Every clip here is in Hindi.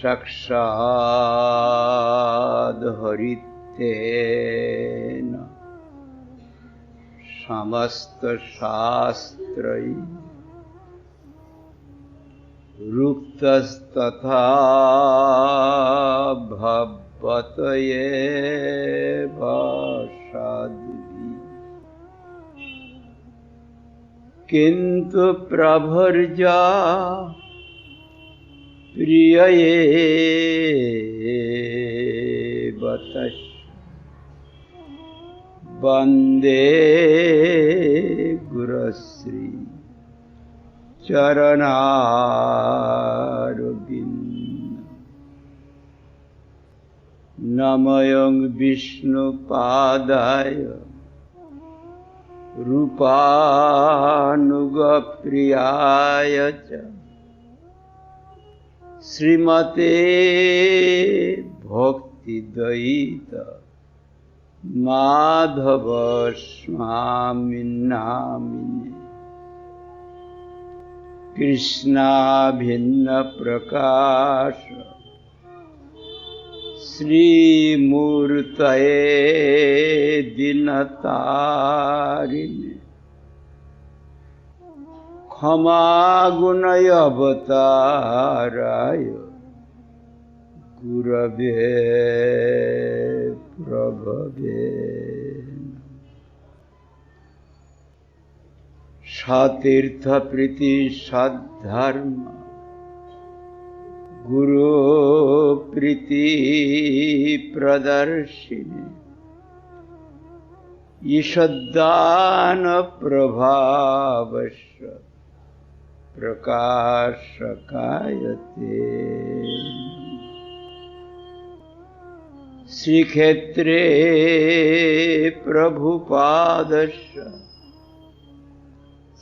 साक्षाद् हरितेन समस्तशास्त्रैः रुक्तस्तथा भवतयेव साध्वी किन्तु प्रभर्जा प्रिययेव तस्य वन्दे गुरुश्री चरणारविन्द नमयं विष्णुपादाय रूपानुगप्रियाय च श्रीमते भक्तिद्वैत माधव स्वामिनामिने कृष्णा भिन्न प्रकाश श्रीमूर्तये दिनतारिणे क्षमागुणय अवताराय गुरवे प्रभवे सतीर्थ प्रीति सद्धर्म गुरु प्रीति प्रदर्शिनी ईशदान प्रभावस्य प्रकाशकायते श्रीक्षेत्रे प्रभुपादस्य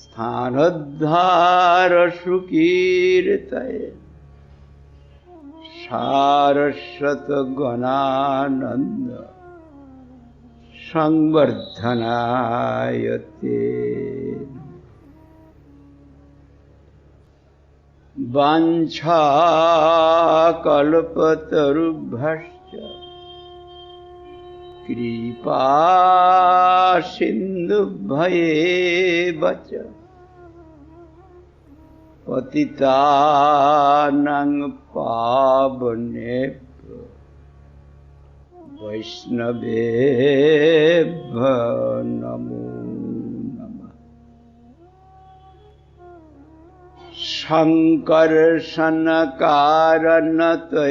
स्थानोद्धार सुकीर्तये सारस्वत गणानंद संवर्धनायते वाञ्छाकल्पतरुभ्यश्च कृपा सिन्धुभ्येव च पतितानां पावनेभ्यो वैष्णवेभ्यो नमो नमः।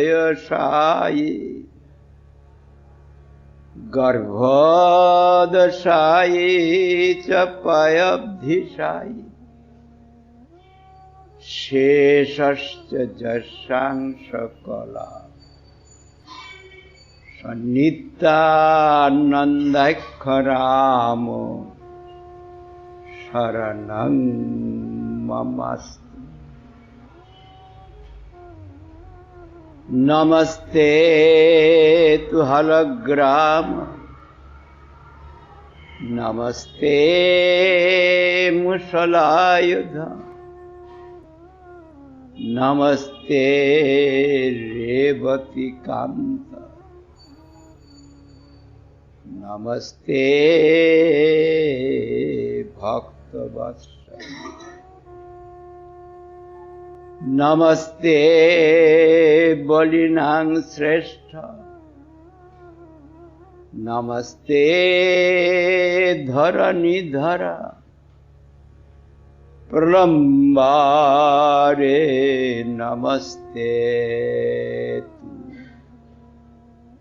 शङ्कर्षणकारणतयसायि गर्भोदशायि च पयब्धिशायि शेषश्च जशांशकला सन्नित्यानन्दाख्यरामो शरणं ममस्तु। नमस्ते तु हलग्राम नमस्ते मुसलायुध नमस्ते रेवतीकांत नमस्ते भक्तवत्सल नमस्ते बलिनां श्रेष्ठ नमस्ते धरणीधर प्रलम्बारे नमस्ते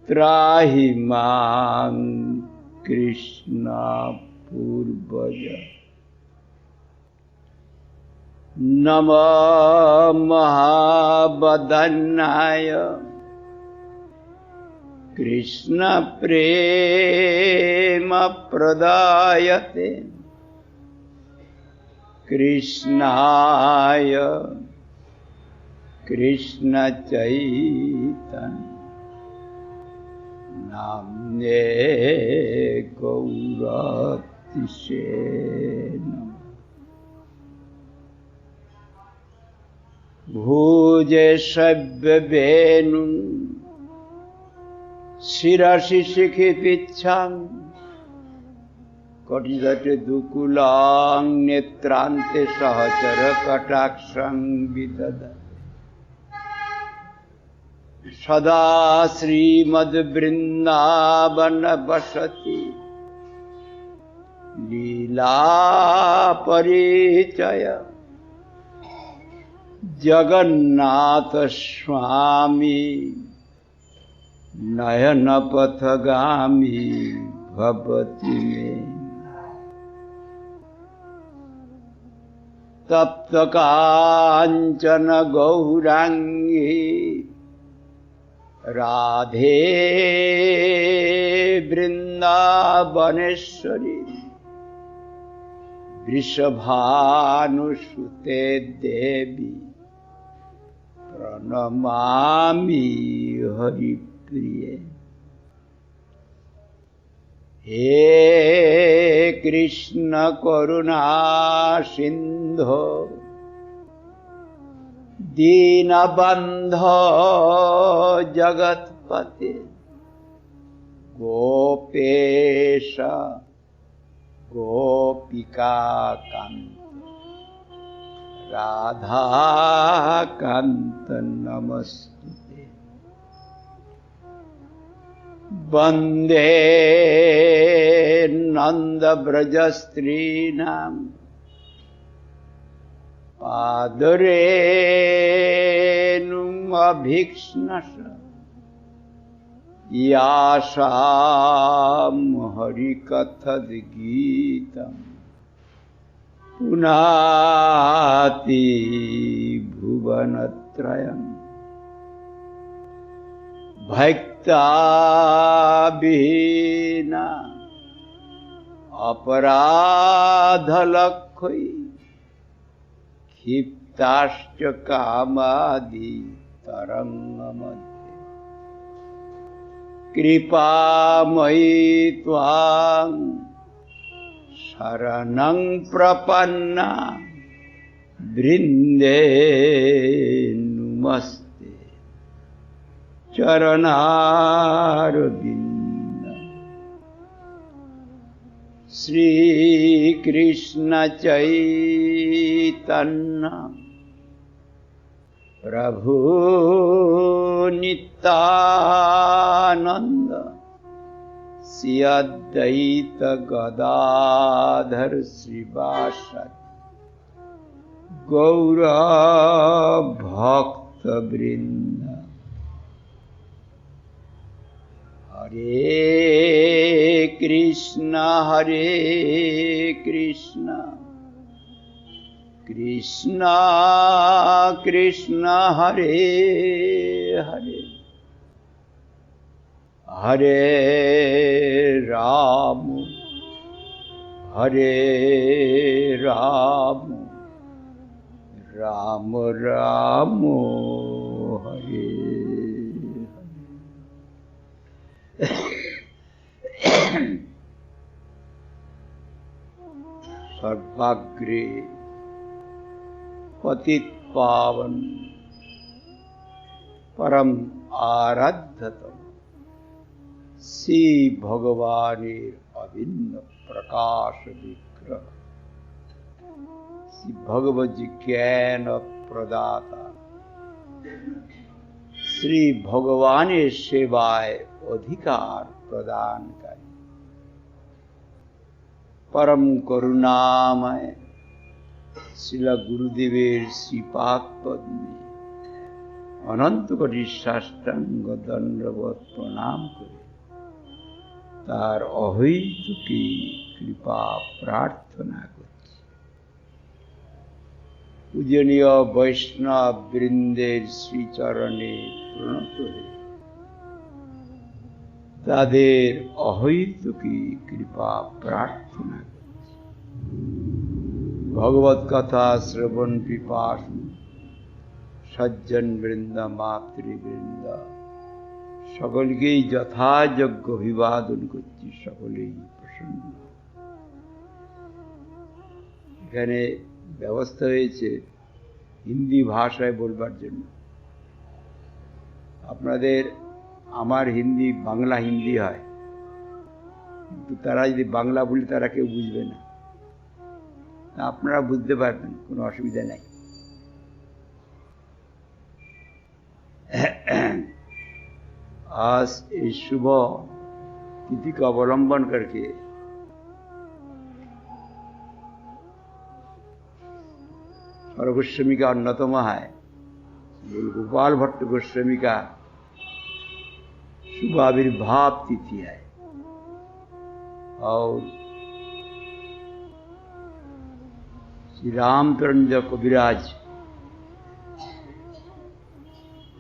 त्राहि मां कृष्ण पूर्वज नमो महावदन्नाय कृष्ण प्रेम प्रदायते कृष्णाय कृष्ण चैतन्य नाम्ने गौरतिसे नमः। भुजे सव्यवेणु शिरसि शिखिपिच्छां कटिजटे दुकुलां नेत्रान्ते सहचर कटाक्षं विदधते। सदा श्रीमद्वृन्दावन वसति लीला परिचय जगन्नाथ स्वामी नयन पथगामी भवति मे। तप्त कांचन गौरांगी राधे वृंदावनेश्वरी वृषभानुसुते देवी प्रणमामि हरिप्रिये। हे कृष्ण करुणा सिंधो दीनबंधो जगत्पते गोपेश गोपिका कांत राधा कांत नमस्तुते। वंदे नंद ब्रज स्त्रीणां पादरेणुं अभीक्ष्णश यासां हरिकथद्गीतं पुनाति भुवनत्रयम्। भक्ता विहीना अपराधलक्षै क्षिप्ताश्च कामादि तरंगमध्ये कृपामयी त्वां शरणं प्रपन्ना वृन्दे नुमस्ते चरणारविन्द। श्री कृष्ण चैतन्य प्रभु नित्यानंद श्री अद्वैत गदाधर श्रीवासदि गौर भक्त वृंद। हरे कृष्ण कृष्ण कृष्ण हरे हरे हरे राम राम राम हरे सर्वाग्रे पतित पावन परम आराध्यतम श्री भगवानेर अभिन्न प्रकाश विग्रह श्री भगवत ज्ञान प्रदाता श्री भगवानेर सेवाय अधिकार प्रदान कर परम करुणामय श्रील गुरुदेवेर श्रीपाद पद्मे अनंत कोटि साष्टांग दंडवत प्रणाम करे तार अहैतुकी कृपा प्रार्थना करছি। पूजनीय वैष्णव वृंदेर श्रीचरणे प्रणत हয়ে तादेर अहैतुकी कृपा प्रार्थना करছি। भगवत कथा श्रवण पिपासु সজ্জন বৃন্দ মাতৃবৃন্দ সকলকেই যথাযোগ্য অভিবাদন করছি, সকলেই প্রসন্ন। এখানে ব্যবস্থা হয়েছে হিন্দি ভাষায় বলবার জন্য। আপনাদের আমার হিন্দি বাংলা হিন্দি হয়, কিন্তু তারা যদি বাংলা বলি তারা কেউ বুঝবে না, আপনারা বুঝতে পারবেন, কোনো অসুবিधा नहीं। आज इस शुभ तिथि का अवलंबन करके और गोस्वामी का अन्यतम है गोपाल भट्ट गोस्वामी का शुभ आविर्भाव तिथि है, और श्री रामचंद्र कविराज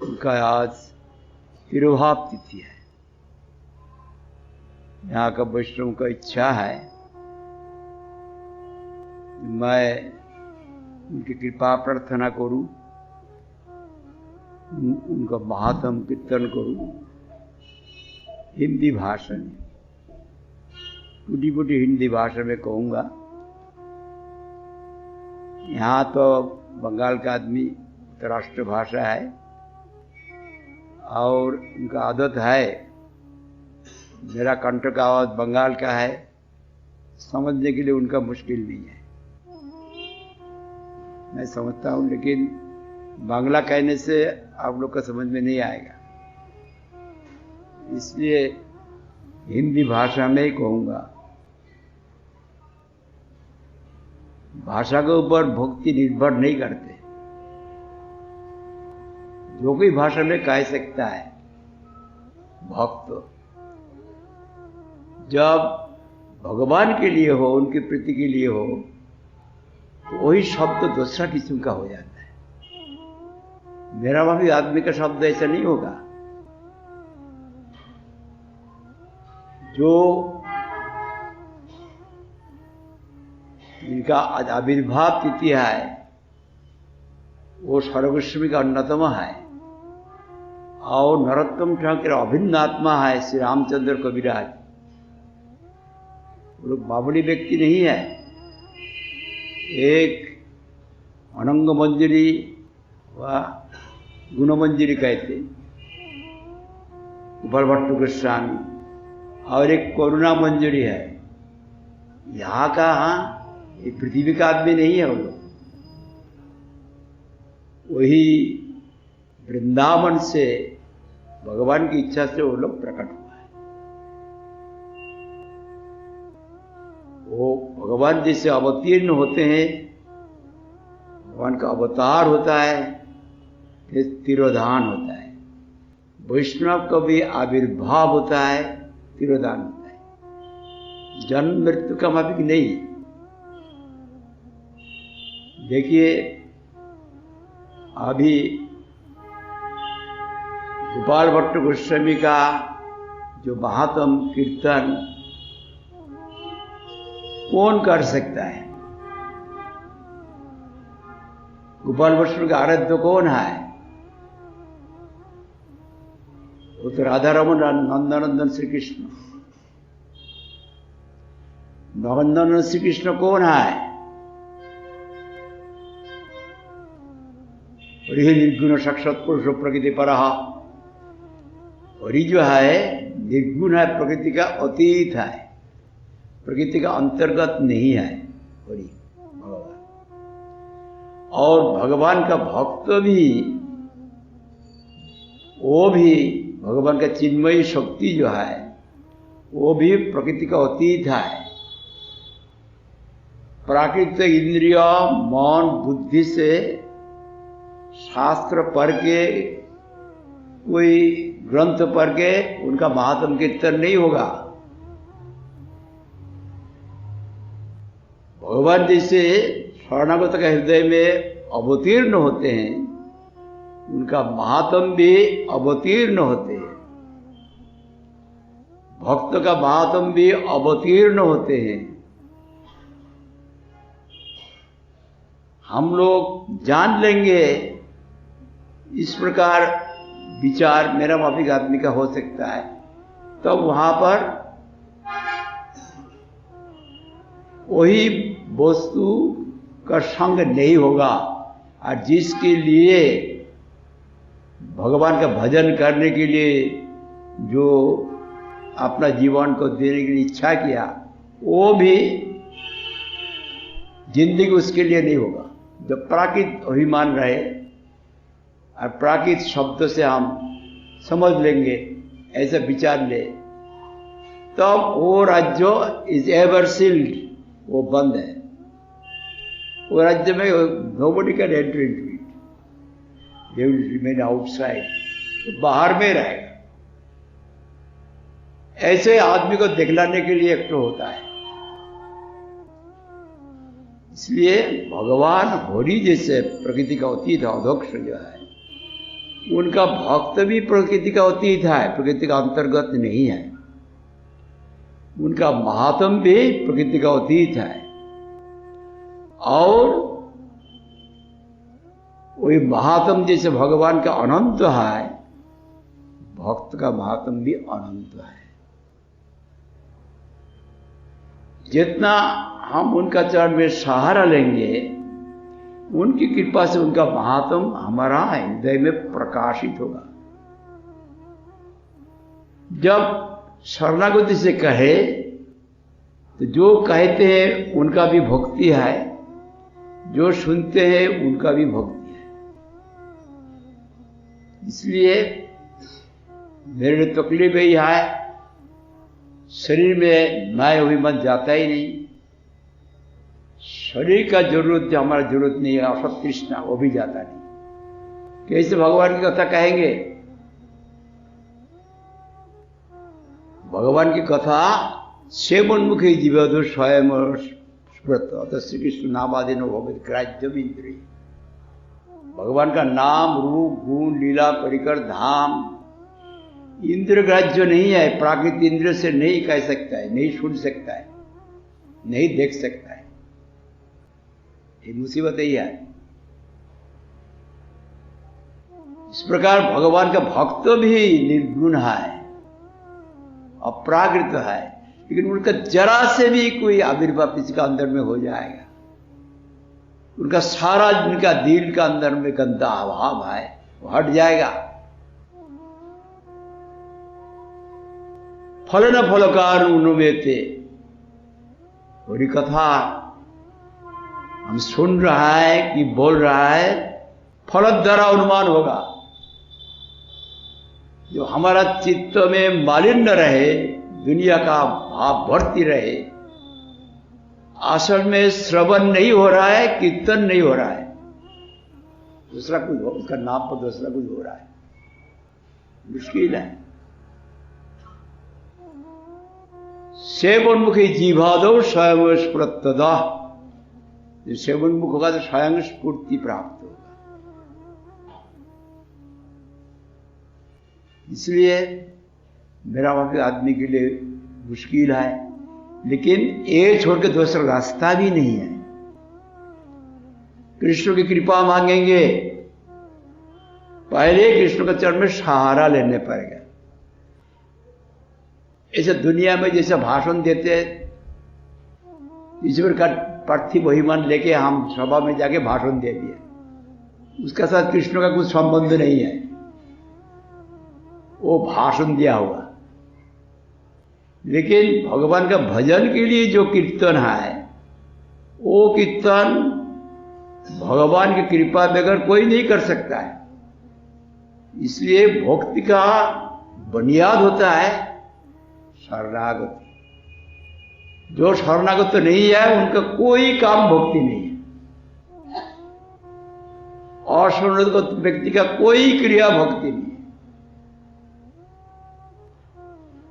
उनका आज तिरुभाव तिथि है। यहाँ का वैष्णव का इच्छा है मैं उनकी कृपा प्रार्थना करूं, उनका महात्म कीर्तन करूं हिंदी भाषा में, टूटी फूटी हिंदी भाषा में कहूँगा। यहाँ तो बंगाल का आदमी राष्ट्र भाषा है, और उनका आदत है, मेरा कंठ का आवाज बंगाल का है, समझने के लिए उनका मुश्किल नहीं है, मैं समझता हूँ, लेकिन बांग्ला कहने से आप लोग का समझ में नहीं आएगा, इसलिए हिंदी भाषा में ही कहूँगा। भाषा के ऊपर भक्ति निर्भर नहीं करते, जो कोई भाषा में कह सकता है भक्त, जब भगवान के लिए हो, उनकी प्रीति के लिए हो, तो वही शब्द दूसरा किस्म का हो जाता है। मेरा वहां भी आदमी का शब्द ऐसा नहीं होगा। जो इनका आविर्भाव तिथि है वो सर्वगोस्वामी का अन्यतम है, और नरोत्तम ठाकुर अभिन्न आत्मा है श्री रामचंद्र कविराज। वो लोग बावड़ी व्यक्ति नहीं है, एक अनंग मंजरी व गुण मंजरी कहते गोपाल भट्ट गोस्वामी, और एक करुणा मंजरी है। यहाँ का ये पृथ्वी का आदमी नहीं है, वो लोग वही वृंदावन से भगवान की इच्छा से वो लोग प्रकट हुआ है। वो भगवान जैसे अवतीर्ण होते हैं, भगवान का अवतार होता है, फिर तिरोधान होता है। वैष्णव का भी आविर्भाव होता है, तिरोधान होता है। जन्म मृत्यु का माफिक नहीं। देखिए अभी गोपाल भट्ट गोस्वामी का जो महात्म कीर्तन कौन कर सकता है? गोपाल गोस्वामी का आराध्य कौन है? वो तो राधा रमन नंदनंदन श्री कृष्ण। नंदनंदन श्री कृष्ण कौन है? और ये निर्गुण साक्षात पुरुष प्रकृति पर, और ये जो है निर्गुण है, प्रकृति का अतीत है, प्रकृति का अंतर्गत नहीं है भगवान। और भगवान का भक्त भी, वो भी भगवान का चिन्मयी शक्ति जो है वो भी प्रकृति का अतीत है। प्राकृतिक इंद्रिय मन बुद्धि से शास्त्र पढ़ के, कोई ग्रंथ पढ़ के उनका महात्म कीर्तन नहीं होगा। भगवान जैसे शरणागत के हृदय में अवतीर्ण होते हैं, उनका महात्म भी अवतीर्ण होते हैं, भक्त का महात्म भी अवतीर्ण होते हैं। हम लोग जान लेंगे इस प्रकार विचार मेरा माफिक आदमी का हो सकता है, तो वहां पर वही वस्तु का संग नहीं होगा। और जिसके लिए भगवान का भजन करने के लिए जो अपना जीवन को देने की इच्छा किया, वो भी जिंदगी उसके लिए नहीं होगा। जब प्राकृत अभिमान रहे और प्राकृत शब्द से हम समझ लेंगे, ऐसा विचार ले, तब वो राज्य इज एवर सील्ड, वो बंद है। वो राज्य में nobody can enter into it, they will remain outside, तो बाहर में रहेगा। ऐसे आदमी को दिखलाने के लिए एक तो होता है। इसलिए भगवान होरी जैसे प्रकृति का अतीत अध्यक्ष जो है, उनका भक्त भी प्रकृति का अतीत है, प्रकृति का अंतर्गत नहीं है। उनका महात्म भी प्रकृति का अतीत है, और वही महात्म जैसे भगवान का अनंत है, भक्त का महात्म भी अनंत है। जितना हम उनका चरण में सहारा लेंगे, उनकी कृपा से उनका महात्म हमारा हृदय में प्रकाशित होगा। जब शरणागति से कहे, तो जो कहते हैं उनका भी भक्ति है, जो सुनते हैं उनका भी भक्ति है। इसलिए मेरे तकलीफ यही है, शरीर में मैं अभिमान जाता ही नहीं। शरीर का जरूरत जो हमारा जरूरत नहीं है, असत कृष्णा, वो भी जाता नहीं। कैसे भगवान की कथा कहेंगे? भगवान की कथा सेवन्मुखी जीवदो स्वयं स्मृत अतः श्री कृष्ण नामादिनो भगवत ग्राह्यम इंद्रिय। भगवान का नाम, रूप, गुण, लीला, परिकर, धाम इंद्र ग्राह्य नहीं है। प्राकृत इंद्र से नहीं कह सकता है, नहीं सुन सकता है, नहीं देख सकता है। ये मुसीबत यही है। इस प्रकार भगवान का भक्त भी निर्गुण है, अप्राकृत है, लेकिन उनका जरा से भी कोई आविर्भाव इसका अंदर में हो जाएगा, उनका सारा उनका दिल का अंदर में गंदा अभाव है, वो हट जाएगा। फल न फलकार उन्मेते, थोड़ी कथा हम सुन रहा है कि बोल रहा है, फल द्वारा अनुमान होगा। जो हमारा चित्त में मालिन्य रहे, दुनिया का भाव भरती रहे, असल में श्रवण नहीं हो रहा है, कीर्तन नहीं हो रहा है, दूसरा कुछ हो, उसका नाम पर दूसरा कुछ हो रहा है, मुश्किल है। सेवन्मुखी जीवादो स्वयं स्फुरत्तदा, जो सेवन्मुख होगा तो स्वयं स्फूर्ति प्राप्त होगा। इसलिए मेरा वहां आदमी के लिए मुश्किल है, लेकिन ये छोड़ के दूसरा रास्ता भी नहीं है। कृष्ण की कृपा मांगेंगे, पहले कृष्ण के चरण में सहारा लेने पड़ेगा। ऐसे दुनिया में जैसे भाषण देते, ईश्वर का पार्थिव अभिमान लेके हम सभा में जाके भाषण दे दिए, उसके साथ कृष्ण का कुछ संबंध नहीं है, वो भाषण दिया हुआ। लेकिन भगवान का भजन के लिए जो कीर्तन है, वो कीर्तन भगवान की कृपा बगैर कोई नहीं कर सकता है। इसलिए भक्ति का बुनियाद होता है शरणागति। जो शरणागत तो नहीं है, उनका कोई काम भक्ति नहीं है, और शरणागत व्यक्ति का कोई क्रिया भक्ति नहीं है।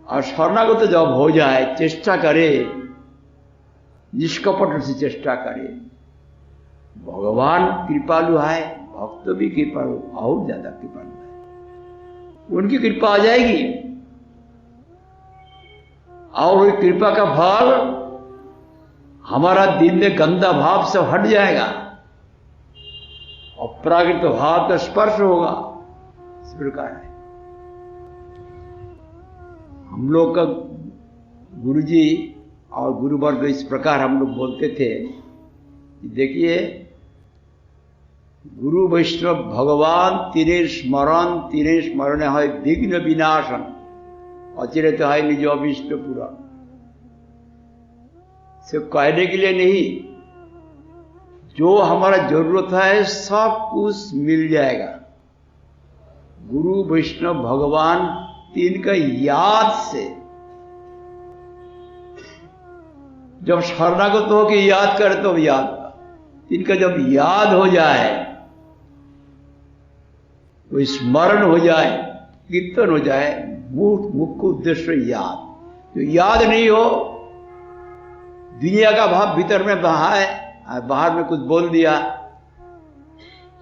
और शरणागत जब हो जाए, चेष्टा करे, निष्कपट से चेष्टा करे, भगवान कृपालु है, भक्त भी कृपालु, और ज्यादा कृपालु है, उनकी कृपा आ जाएगी, और कृपा का फल हमारा दिल में गंदा भाव से हट जाएगा, और प्राकृत भाव का स्पर्श होगा। इस प्रकार है। हम लोग का गुरुजी और गुरुवर्ग इस प्रकार हम लोग बोलते थे, देखिए गुरु वैष्णव भगवान तीरे स्मरण है विघ्न विनाशन अचिरेत है निज अभिष्ट पूरा। सिर्फ कहने के लिए नहीं, जो हमारा जरूरत है सब कुछ मिल जाएगा। गुरु वैष्णव भगवान तीन का याद से जब शरणागत हो के याद करे तो याद होगा। इनका जब याद हो जाए, कोई स्मरण हो जाए, कीर्तन हो जाए, मुख्य उद्देश्य याद। जो याद नहीं हो, दुनिया का भाव भीतर में बहा है, बाहर में कुछ बोल दिया,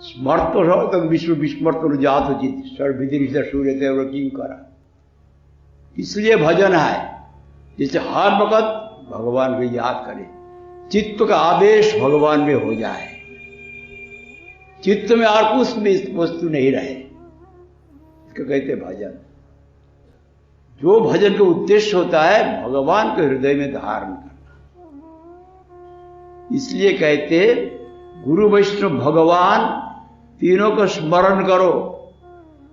स्मर्त तो विश्व विस्मर्त जात हो जित सर्वविधि सूर्य देव किंग करा। इसलिए भजन है जिससे हर वक्त भगवान को याद करें, चित्त का आवेश भगवान में हो जाए, चित्त में और कुछ भी वस्तु नहीं रहे, इसको कहते भजन। जो भजन का उद्देश्य होता है भगवान को हृदय में धारण करना। इसलिए कहते गुरु वैष्णव भगवान तीनों को स्मरण करो।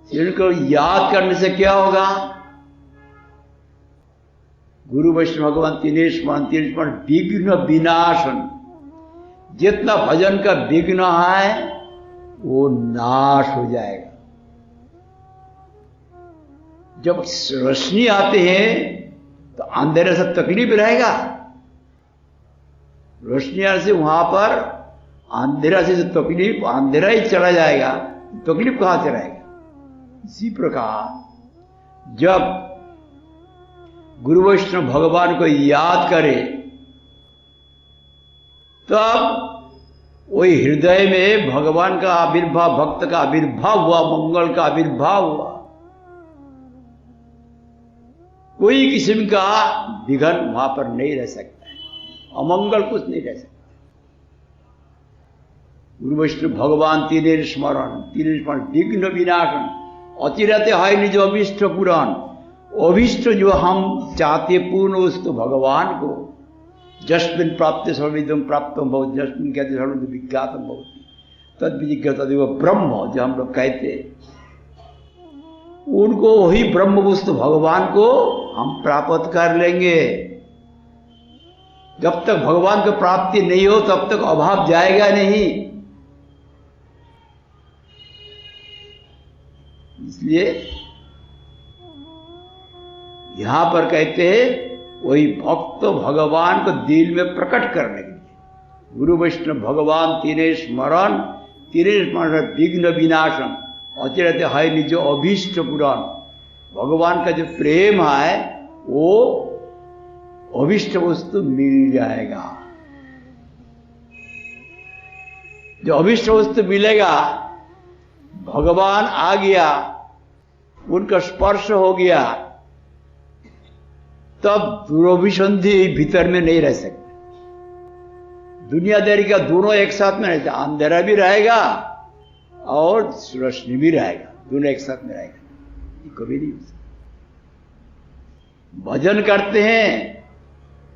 इनको याद करने से क्या होगा? गुरु वैष्णव भगवान तीन स्मरण विघ्न विनाशन। जितना भजन का विघ्न है वो नाश हो जाएगा। जब रोशनी आते हैं तो अंधेरे से तकलीफ रहेगा। रोशनी आने से वहां पर अंधेरा से जो तकलीफ, अंधेरा ही चला जाएगा, तकलीफ कहां से रहेगा? इसी प्रकार जब गुरु वैष्णव भगवान को याद करे तब वही हृदय में भगवान का आविर्भाव, भक्त का आविर्भाव हुआ, मंगल का आविर्भाव हुआ। कोई किस्म का विघ्न वहां पर नहीं रह सकता है, अमंगल कुछ नहीं रह सकता। गुरु वैष्णव भगवान तीन स्मरण विघ्न विनाशन अचिरते है निज अभिष्ट पुराण। अभिष्ट जो हम चाहते पूर्ण उस तो भगवान को, जस्मिन प्राप्त सर्वविदम प्राप्त बहुत, जस्मिन कहते सर्वविद विज्ञातम बहुत, तद विजिज्ञ तदेव ब्रह्म जो हम लोग कहते, उनको वही ब्रह्म वस्तु भगवान को हम प्राप्त कर लेंगे। जब तक भगवान को प्राप्ति नहीं हो तब तक अभाव जाएगा नहीं। इसलिए यहां पर कहते हैं वही भक्त भगवान को दिल में प्रकट करने के लिए गुरु वैष्णव भगवान तीन स्मरण विघ्न विनाशन अचिरते है निज अभीष्ट पुराण। भगवान का जो प्रेम है वो अभीष्ट वस्तु मिल जाएगा। जो अभीष्ट वस्तु मिलेगा, भगवान आ गया, उनका स्पर्श हो गया, तब दुर्भिसंधि भीतर में नहीं रह सकते। दुनियादारी का दोनों एक साथ में रहता, अंधेरा भी रहेगा और रोशनी भी रहेगा, दोनों एक साथ में रहेगा, ये कभी नहीं हो सकता। भजन करते हैं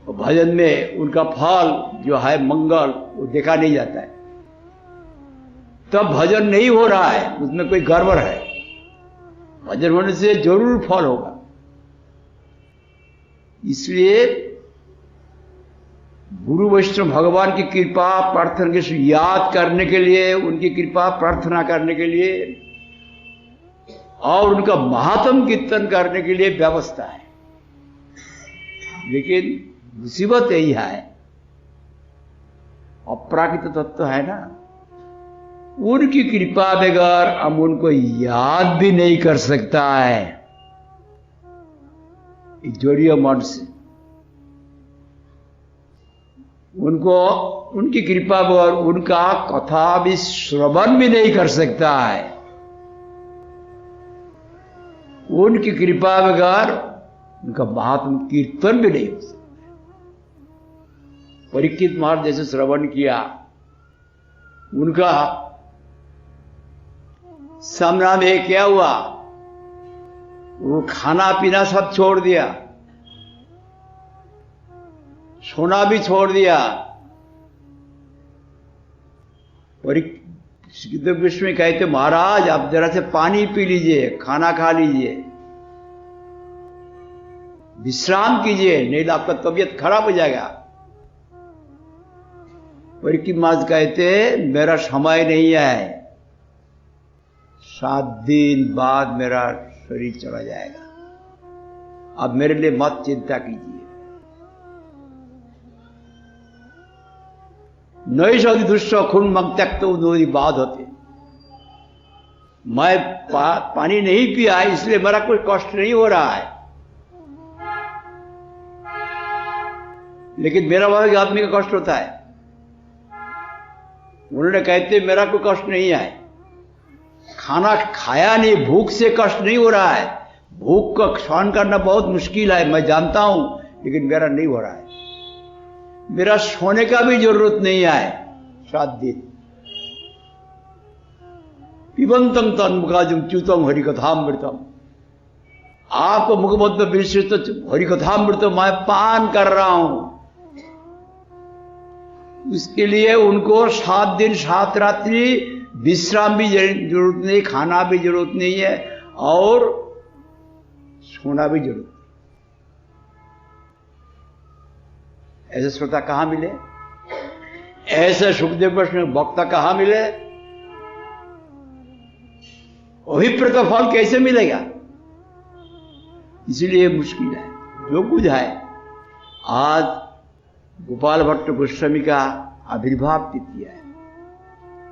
और भजन में उनका फल जो है मंगल वो देखा नहीं जाता है, तब भजन नहीं हो रहा है, उसमें कोई गड़बड़ है। भजन होने से जरूर फल होगा। इसलिए गुरु वैष्णव भगवान की कृपा प्रार्थना के याद करने के लिए, उनकी कृपा प्रार्थना करने के लिए और उनका महात्म कीर्तन करने के लिए व्यवस्था है। लेकिन मुसीबत यही है, अपराकृत तत्व है ना, उनकी कृपा बगैर हम उनको याद भी नहीं कर सकता है। जोड़िए मन से उनको, उनकी कृपा बगैर उनका कथा भी श्रवण भी नहीं कर सकता है। उनकी कृपा बगैर उनका महात्म कीर्तन भी नहीं हो सकता। परीक्षित महाराज जैसे श्रवण किया, उनका सामना में क्या हुआ, वो खाना पीना सब छोड़ दिया, सोना भी छोड़ दिया। और विश्व में कहते महाराज आप जरा से पानी पी लीजिए, खाना खा लीजिए, विश्राम कीजिए, नहीं तो आपका तबीयत खराब हो जाएगा। परीक्षित महाराज कहते मेरा समय नहीं है, 7 दिन बाद मेरा शरीर चला जाएगा, अब मेरे लिए मत चिंता कीजिए। नई सौदी दुष्ट खून मंग तक तो उन्होंने बात होते, मैं पानी नहीं पिया इसलिए मेरा कोई कष्ट नहीं हो रहा है, लेकिन मेरा वाला आदमी का कष्ट होता है। उन्होंने कहते मेरा कोई कष्ट नहीं है, खाना खाया नहीं, भूख से कष्ट नहीं हो रहा है, भूख का सहन करना बहुत मुश्किल है मैं जानता हूं, लेकिन मेरा नहीं हो रहा है, मेरा सोने का भी जरूरत नहीं है 7 दिन। पिबंतम तन्मुखाजुम च्युतम हरिकथामृतम, आपको मुखबद्ध विशिष्ट हरिकथामृत मैं पान कर रहा हूं। उसके लिए उनको 7 दिन 7 रात्रि विश्राम भी जरूरत नहीं, खाना भी जरूरत नहीं है, और सोना भी जरूरत। ऐसे श्रोता कहां मिले, ऐसे सुखदेव वैष्णव वक्ता कहां मिले, अभिप्रेत फल कैसे मिलेगा? इसलिए मुश्किल है। जो कुछ है, आज गोपाल भट्ट गोस्वामी का आविर्भाव तिथि है,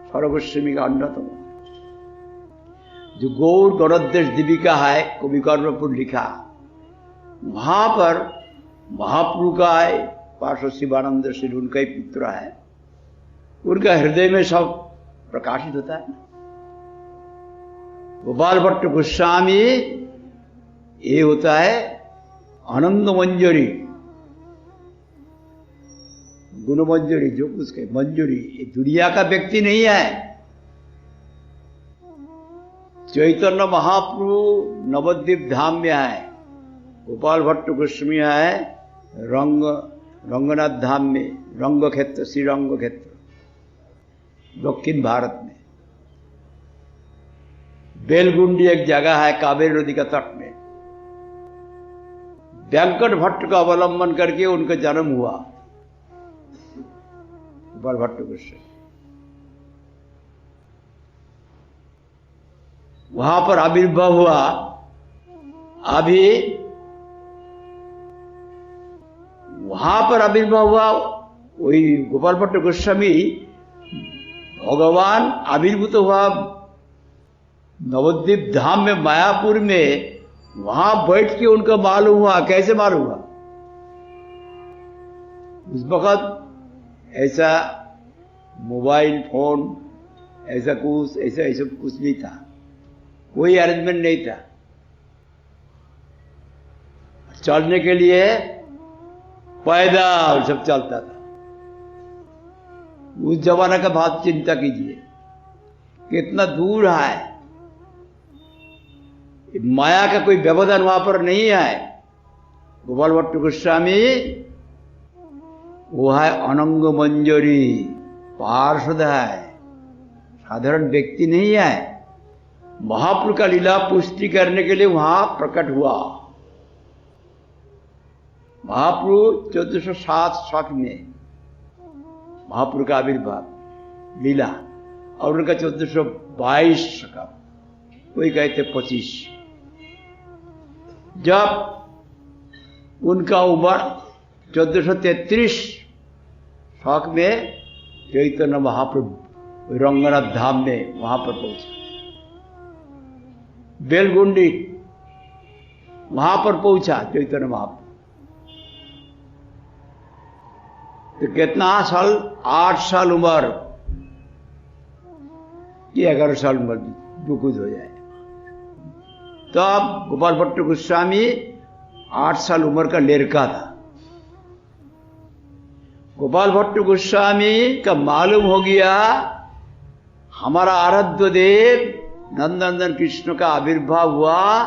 सौर गोस्वामी का अन्यतम, जो गौर गणोद्देश दीपिका है कवि कर्णपुर लिखा, वहां पर महाप्रभु का है पार्श्व शिवानंद श्री, उनका ही पुत्र है, उनका हृदय में सब प्रकाशित होता है। गोपाल भट्ट गोस्वामी ये होता है आनंद मंजरी, गुण मंजरी, जो कुछ के मंजूरी, ये दुनिया का व्यक्ति नहीं है। चैतन्य महाप्रभु नवद्वीप धाम में है, गोपाल भट्ट गोस्वामी है रंगनाथ धाम में, रंग क्षेत्र, श्रीरंग क्षेत्र, दक्षिण भारत में। बेलगुंडी एक जगह है कावेरी नदी का तट में, वेंकट भट्ट का अवलंबन करके उनका जन्म हुआ, गोपाल भट्ट गोस्वामी। वहां पर आविर्भाव हुआ। अभी वहां पर आविर्भाव हुआ, वही गोपाल भट्ट गोस्वामी भगवान आविर्भूत हुआ नवद्वीप धाम में, मायापुर में। वहां बैठ के उनका मालूम हुआ, कैसे मालूम हुआ? उस वक्त ऐसा मोबाइल फोन ऐसा कुछ नहीं था, कोई अरेंजमेंट नहीं था। चलने के लिए पैदल सब चलता था। उस जमाने का बात चिंता कीजिए, कितना दूर है। माया का कोई व्यवधान वहां पर नहीं है। गोपाल भट्ट गोस्वामी वो है अनंग मंजरी, पार्षद है, साधारण व्यक्ति नहीं है। महाप्रभु का लीला पुष्टि करने के लिए वहां प्रकट हुआ। महाप्रभु 1407 शक में महाप्रभु का आविर्भाव लीला, और उनका 1422 शक, कोई कहते 25। जब उनका उम्र 1433 शक में चैतन्य महाप्रभु रंगनाथ धाम में वहां पर पहुंचे। बेलगुंडी वहां पर पहुंचा चैतन्य महाप्रभु। तो कितना साल, 8 साल उम्र कि 11 साल उम्र जो कुछ हो जाए। तो अब गोपाल भट्ट गोस्वामी 8 साल उम्र का लड़का था। गोपाल भट्ट गोस्वामी का मालूम हो गया हमारा आराध्य देव नंदनंदन कृष्ण का आविर्भाव हुआ,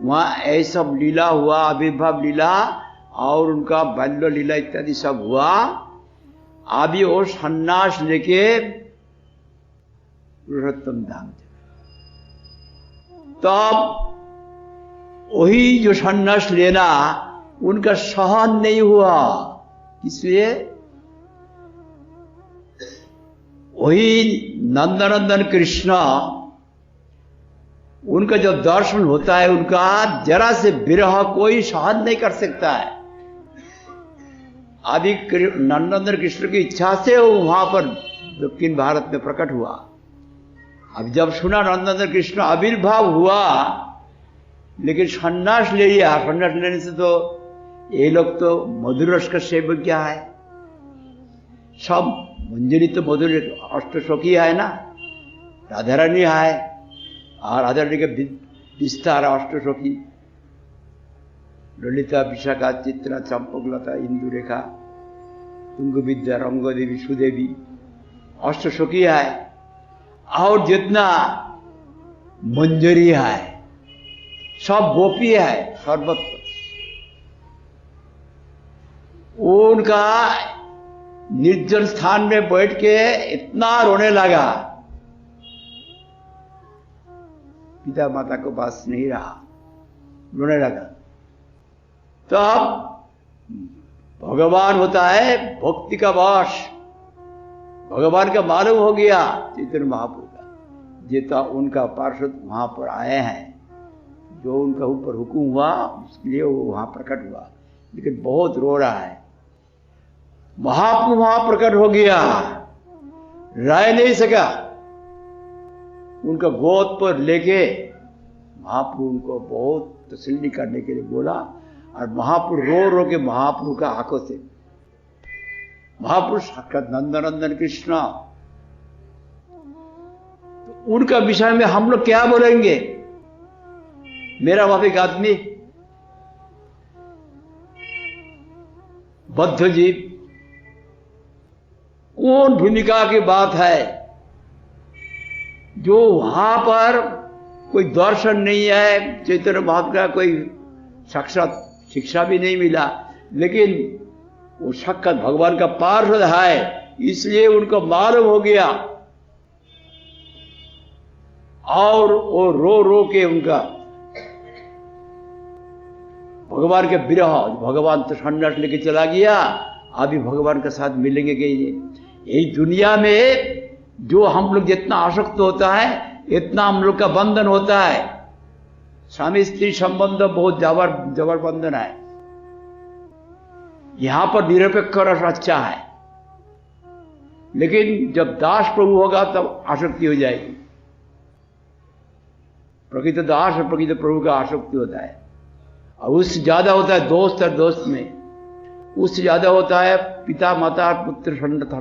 वहां ऐसा लीला हुआ, आविर्भाव लीला और उनका बाल्य लीला इत्यादि सब हुआ। अभी वो सन्यास लेके पुरुषोत्तम धाम चले। तब वही जो सन्यास लेना उनका सहन नहीं हुआ, इसलिए वही नंदनंदन कृष्ण, उनका जब दर्शन होता है, उनका जरा से विरह कोई सहन नहीं कर सकता है। आदि नंदनंदन कृष्ण की इच्छा से वो वहां पर दक्षिण भारत में प्रकट हुआ। अब जब सुना नंदनंदन कृष्ण आविर्भाव हुआ, लेकिन सन्यास ले लिया। सन्यास लेने से तो ये लोग तो मधुर रस का सेवक क्या है, सब मंजरी तो मधुर अष्टसखी है ना, राधा रानी है, और राधा रानी के विस्तार अष्टसखी ललिता, विशाखा, चित्रा, चंपकलता, इंदुरेखा, तुंग विद्या, रंग देवी, सुदेवी, अष्टसखी है। और जितना मंजरी है सब गोपी है सर्वत्र। उनका निर्जन स्थान में बैठ के इतना रोने लगा, पिता माता को पास नहीं रहा, रोने लगा। तब भगवान होता है भक्ति का वास, भगवान का मालूम हो गया चैतन्य महाप्रभु का, जेता उनका पार्षद वहां पर आए हैं, जो उनका ऊपर हुक्म हुआ उसके लिए वो वहां प्रकट हुआ, लेकिन बहुत रो रहा है। महाप्रभु वहां प्रकट हो गया, रह नहीं सका, उनका गोद पर लेके महाप्रभु उनको बहुत तसल्ली करने के लिए बोला, और महाप्रभु रो रो के महाप्रभु का आंखों से, महाप्रभु साक्षात नंदनंदन कृष्ण, तो उनका विषय में हम लोग क्या बोलेंगे। मेरा बाप एक आदमी बद्ध जीव, कौन भूमिका की बात है, जो वहां पर कोई दर्शन नहीं है, चैतन्य महाप्रभु का कोई साक्षात शिक्षा भी नहीं मिला, लेकिन वो साक्षात भगवान का पार्षद है, इसलिए उनको मालूम हो गया, और वो रो रो के उनका भगवान के विरह, भगवान तो सन्यास लेके चला गया, अभी भगवान के साथ मिलेंगे कि यही दुनिया में जो हम लोग जितना आसक्त होता है इतना हम लोग का बंधन होता है। स्वामी स्त्री संबंध बहुत जबर बंधन है। यहां पर निरपेक्ष रस अच्छा है, लेकिन जब दास प्रभु होगा तब आसक्ति हो जाएगी। प्रकृत दास और प्रकृत प्रभु का आसक्ति होता है, और उससे ज्यादा होता है दोस्त और दोस्त में, उससे ज्यादा होता है पिता माता पुत्र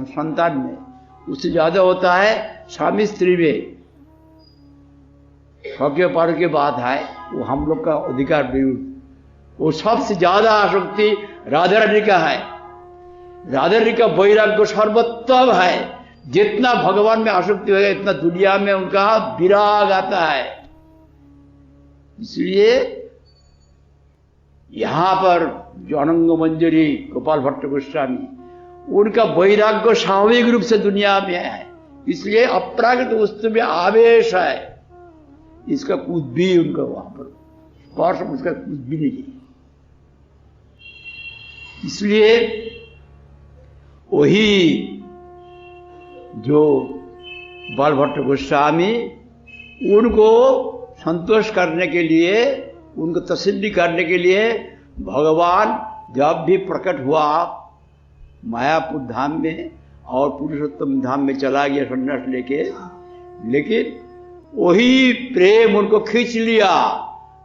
संतान में, उससे ज्यादा होता है स्वामी स्त्री में। सौख्य पार की बात है, वो हम लोग का अधिकार नहीं। वो सबसे ज्यादा आसक्ति राधा रानी का है। राधा रानी का वैराग्य सर्वोत्तम है। जितना भगवान में आसक्ति होगा इतना दुनिया में उनका विराग आता है। इसलिए यहां पर जो अनंग मंजरी गोपाल भट्ट गोस्वामी, उनका वैराग्य स्वाभाविक रूप से दुनिया में है, इसलिए अपराकृत वस्तु में आवेश है। इसका कुछ भी उनका वहां पर स्पर्श उसका कुछ भी नहीं है। इसलिए वही जो बाल भट्ट गोस्वामी, उनको संतोष करने के लिए, उनको तसल्ली करने के लिए भगवान जब भी प्रकट हुआ मायापुर धाम में और पुरुषोत्तम धाम में चला गया सन्यास लेके, लेकिन वही प्रेम उनको खींच लिया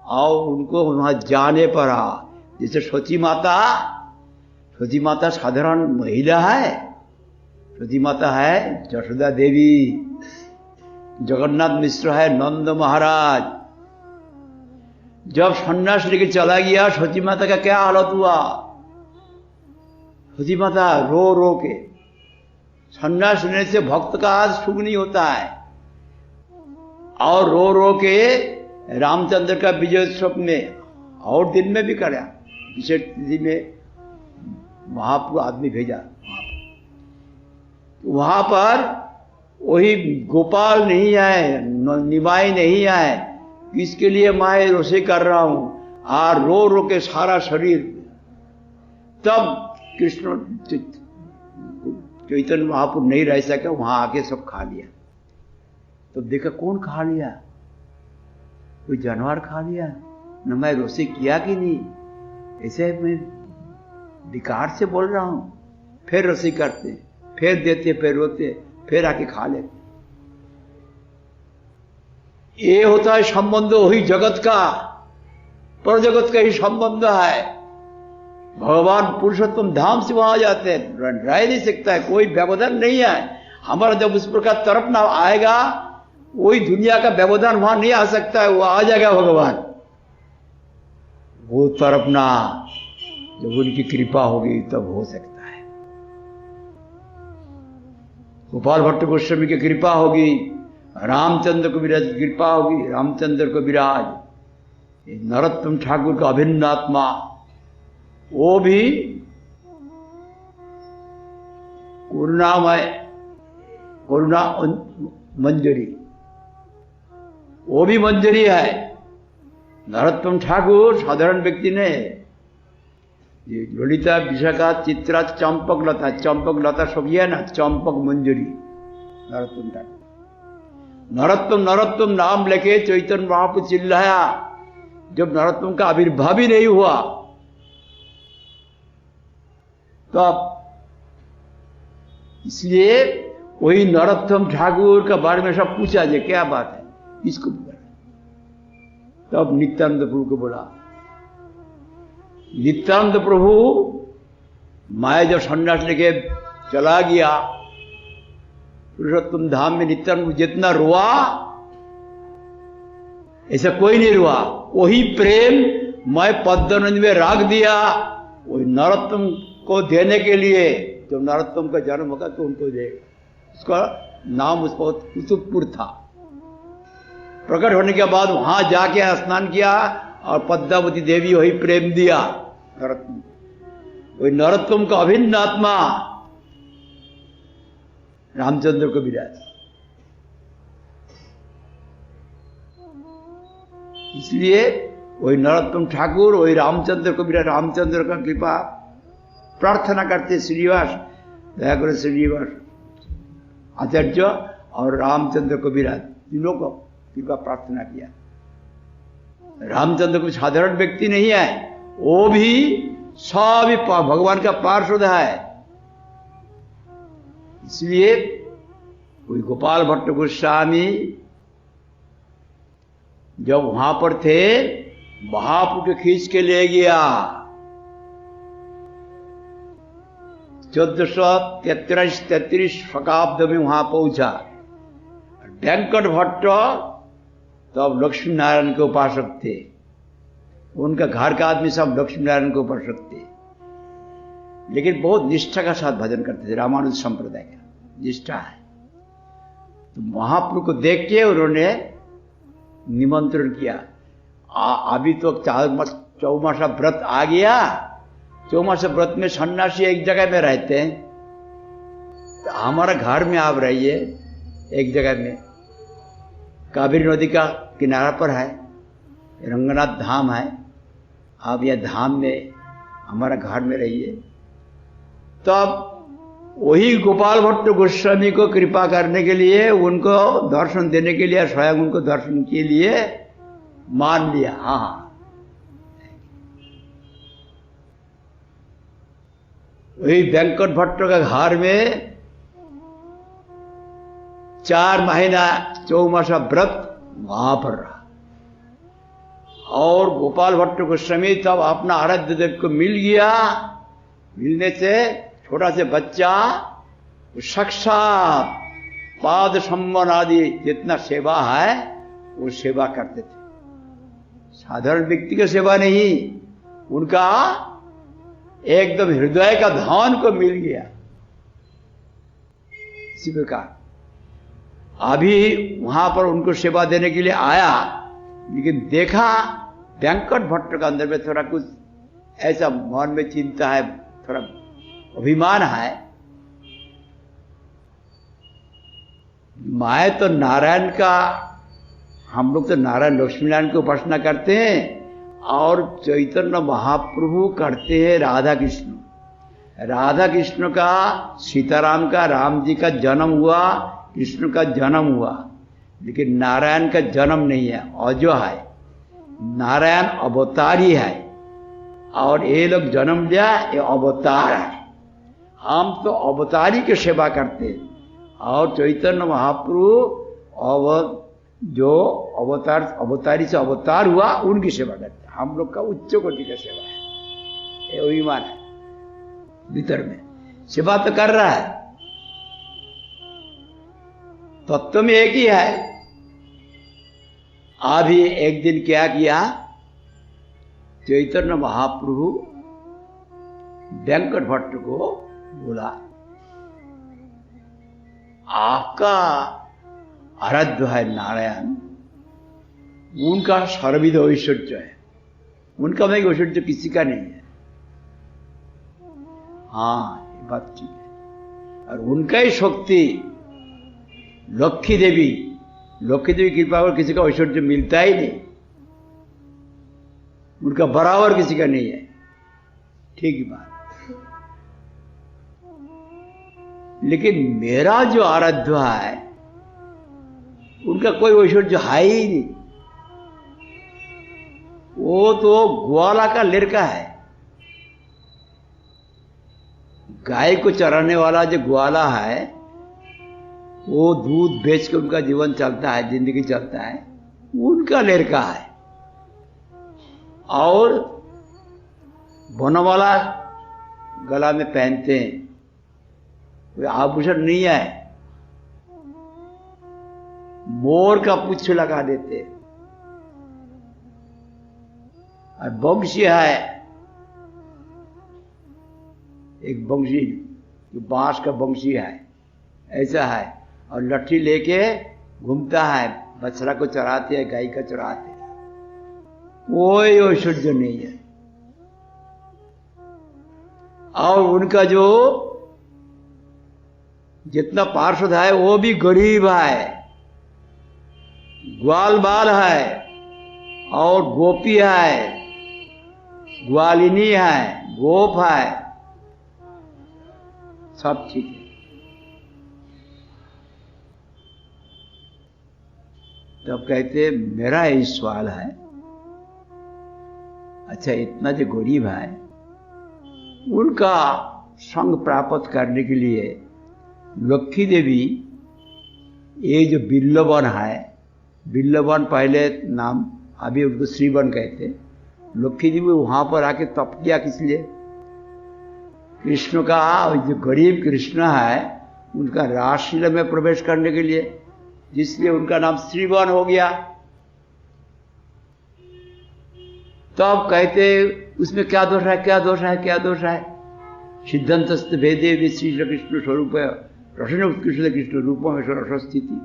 और उनको वहां जाने पड़ा। जैसे सची माता साधारण महिला है, सची माता है जशोदा देवी, जगन्नाथ मिश्र है नंद महाराज। जब सन्यास लेके चला गया सची माता का क्या हालत हुआ। सची माता रो रो के, सन्यास लेने से भक्त का आज सुख नहीं होता है। और रो रो के रामचंद्र का विजयोत्सव में और दिन में भी करा, विशेष तिथि में महाप्रभु आदमी भेजा। वहां पर वही गोपाल नहीं आए, निमाई नहीं आए, किसके लिए मैं रोसे कर रहा हूं, आ रो रो के सारा शरीर। तब कृष्ण चैतन्य महाप्रभु नहीं रह सके, वहां आके सब खा लिया। तो देखा कौन खा लिया, कोई जानवर खा लिया, न मैं रोसे किया कि नहीं, ऐसे मैं विकार से बोल रहा हूं। फिर रोसे करते, फिर देते, फिर रोते, फिर आके खा लेते। ये होता है संबंध वही जगत का, पर जगत का ही संबंध है। भगवान पुरुषोत्तम धाम से वहां जाते हैं, रह नहीं सकता है, कोई व्यवधान नहीं है हमारा। जब उस प्रकार तरफ ना आएगा, वही दुनिया का व्यवधान वहां नहीं आ सकता है, वो आ जाएगा भगवान। वो तरफ ना, जब उनकी कृपा होगी तब हो सकता है। गोपाल भट्ट गोस्वामी की कृपा होगी, रामचंद्र को विराज की कृपा होगी, रामचंद्र को विराज, नरोत्तम ठाकुर का अभिन्न आत्मा, वो भी करुणामय, करुणा मंजरी, वो भी मंजरी है। नरोत्तम ठाकुर साधारण व्यक्ति ने, ये ललिता विशाखा चित्रा चंपक लता, चंपक लता सब है ना, चंपक मंजरी नरोत्तम ठाकुर। नरोत्तम नरोत्तम नाम लेके चैतन्य महाप्रभु चिल्लाया। जब नरोत्तम का आविर्भाव ही नहीं हुआ, तो इसलिए वही नरोत्तम ठाकुर का बारे में सब पूछा जाए, क्या बात है, किसको बोला। तब नित्यानंद प्रभु को बोला। नित्यानंद प्रभु मैं जब सन्यास लेके चला गया पुरुषोत्तम धाम में, नित्यानंद जितना रोआ ऐसा कोई नहीं रोआ। वही प्रेम मैं पद्मनंद में रख दिया, वही नरोत्तम को देने के लिए। जब नरोत्तम का जन्म होगा तो उनको दे, उसका नाम उसका कुतुबपुर था। प्रकट होने के बाद वहां जाके स्नान किया और पद्मावती देवी वही प्रेम दिया नरोत्तम, वही नरोत्तम का अभिन्न आत्मा रामचंद्र को विराज। इसलिए वही नरोत्तम ठाकुर, वही रामचंद्र को विराज। रामचंद्र का कृपा प्रार्थना करते, श्रीनिवास दया करो, श्रीनिवास आचार्य और रामचंद्र को विराज, तीनों को कृपा प्रार्थना किया। रामचंद्र कोई साधारण व्यक्ति नहीं है, वो भी सभी भगवान का पार्षद है। इसलिए कोई गोपाल भट्ट गोस्वामी जब वहां पर थे, महाप्रभु को खींच के ले गया। 1433 शताब्दी में वहां पहुंचा। वेंकट भट्ट तब लक्ष्मी नारायण के उपासक थे, उनका घर का आदमी सब लक्ष्मी नारायण के उपासक थे, लेकिन बहुत निष्ठा के साथ भजन करते थे। रामानुज संप्रदाय का निष्ठा है। तो महाप्रभु को देख के उन्होंने निमंत्रण किया। अभी तो चौमासा व्रत आ गया, चौमासा व्रत में सन्यासी एक जगह में रहते हैं, तो हमारा घर में आप रहिए। एक जगह में कावेरी नदी का किनारा पर है, रंगनाथ धाम है, आप यह धाम में हमारा घर में रहिए। तब वही गोपाल भट्ट गोस्वामी को कृपा करने के लिए, उनको दर्शन देने के लिए, स्वयं उनको दर्शन के लिए मान लिया। हाँ, वही वेंकट भट्ट का घर में 4 महीना चौमासा व्रत वहां पर रहा। और गोपाल भट्ट गोस्वामी तब अपना आराध्य देव को मिल गया। मिलने से छोटा से बच्चा साक्षात पाद सम्मान आदि जितना सेवा है वो सेवा करते थे। साधारण व्यक्ति की सेवा नहीं, उनका एकदम हृदय का धन को मिल गया। इसी प्रकार अभी वहां पर उनको सेवा देने के लिए आया, लेकिन देखा वेंकट भट्ट का अंदर में थोड़ा कुछ ऐसा मन में चिंता है, थोड़ा अभिमान है। मैं तो नारायण का, हम लोग तो नारायण लक्ष्मी नारायण की उपासना करते हैं और चैतन्य महाप्रभु करते हैं राधा कृष्ण। राधा कृष्ण का, सीताराम का, राम जी का जन्म हुआ, कृष्ण का जन्म हुआ, लेकिन नारायण का जन्म नहीं है, अजो है। नारायण अवतारी है और ये लोग जन्म लिया, ये अवतार है। हम तो अवतारी की सेवा करते हैं और चैतन्य महाप्रभु जो अवतारी से अवतार हुआ उनकी सेवा करते हैं। हम लोग का उच्च कोटि का सेवा है, ये अभिमान है भीतर में। सेवा तो कर रहा है, तत्व में एक ही है। अभी एक दिन क्या किया, चैतन्य महाप्रभु वेंकट भट्ट को बोला, आपका आराध्य है नारायण, उनका सर्वविध ऐश्वर्य है, उनका में ऐश्वर्य किसी का नहीं है। हाँ, ये बात ठीक है। और उनका ही शक्ति लक्ष्मी देवी कृपा पर किसी का ऐश्वर्य मिलता ही नहीं, उनका बराबर किसी का नहीं है। ठीक ही बात। लेकिन मेरा जो आराध्य है उनका कोई ऐश्वर्य है ही नहीं। वो तो ग्वाला का लड़का है। गाय को चराने वाला जो ग्वाला है, वो दूध बेच के उनका जीवन चलता है, जिंदगी चलता है, उनका लड़का है। और बनवाला गला में पहनते हैं, कोई आभूषण नहीं है, मोर का पुच्छ लगा देते। और बंशी है, एक बंशी जो बांस का बंशी है, ऐसा है, और लट्ठी लेके घूमता है, बछड़ा को चराते हैं, गाय का चराते हैं। कोई ऐश्वर्य नहीं है। और उनका जो जितना पार्षद है वो भी गरीब है, ग्वाल बाल है, और गोपी है, ग्वालिनी है, गोप है, सब ठीक है। तब कहते मेरा यही सवाल है, अच्छा इतना जो गरीब है उनका संग प्राप्त करने के लिए लक्ष्मी देवी, ये जो बिल्लवन है, बिल्लवन पहले नाम, अभी उनको श्रीवन कहते, लक्ष्मी देवी वहां पर आके तप किया किस लिए? कृष्ण का, जो गरीब कृष्ण है उनका रासलीला में प्रवेश करने के लिए, जिसलिए उनका नाम श्रीवन हो गया। तब कहते उसमें क्या दोष है, क्या दोष है, क्या दोष है? सिद्धांतस्त भेदे श्री कृष्ण स्वरूप रसन उत्कृष्ट कृष्ण रूपों में रसस्थिति,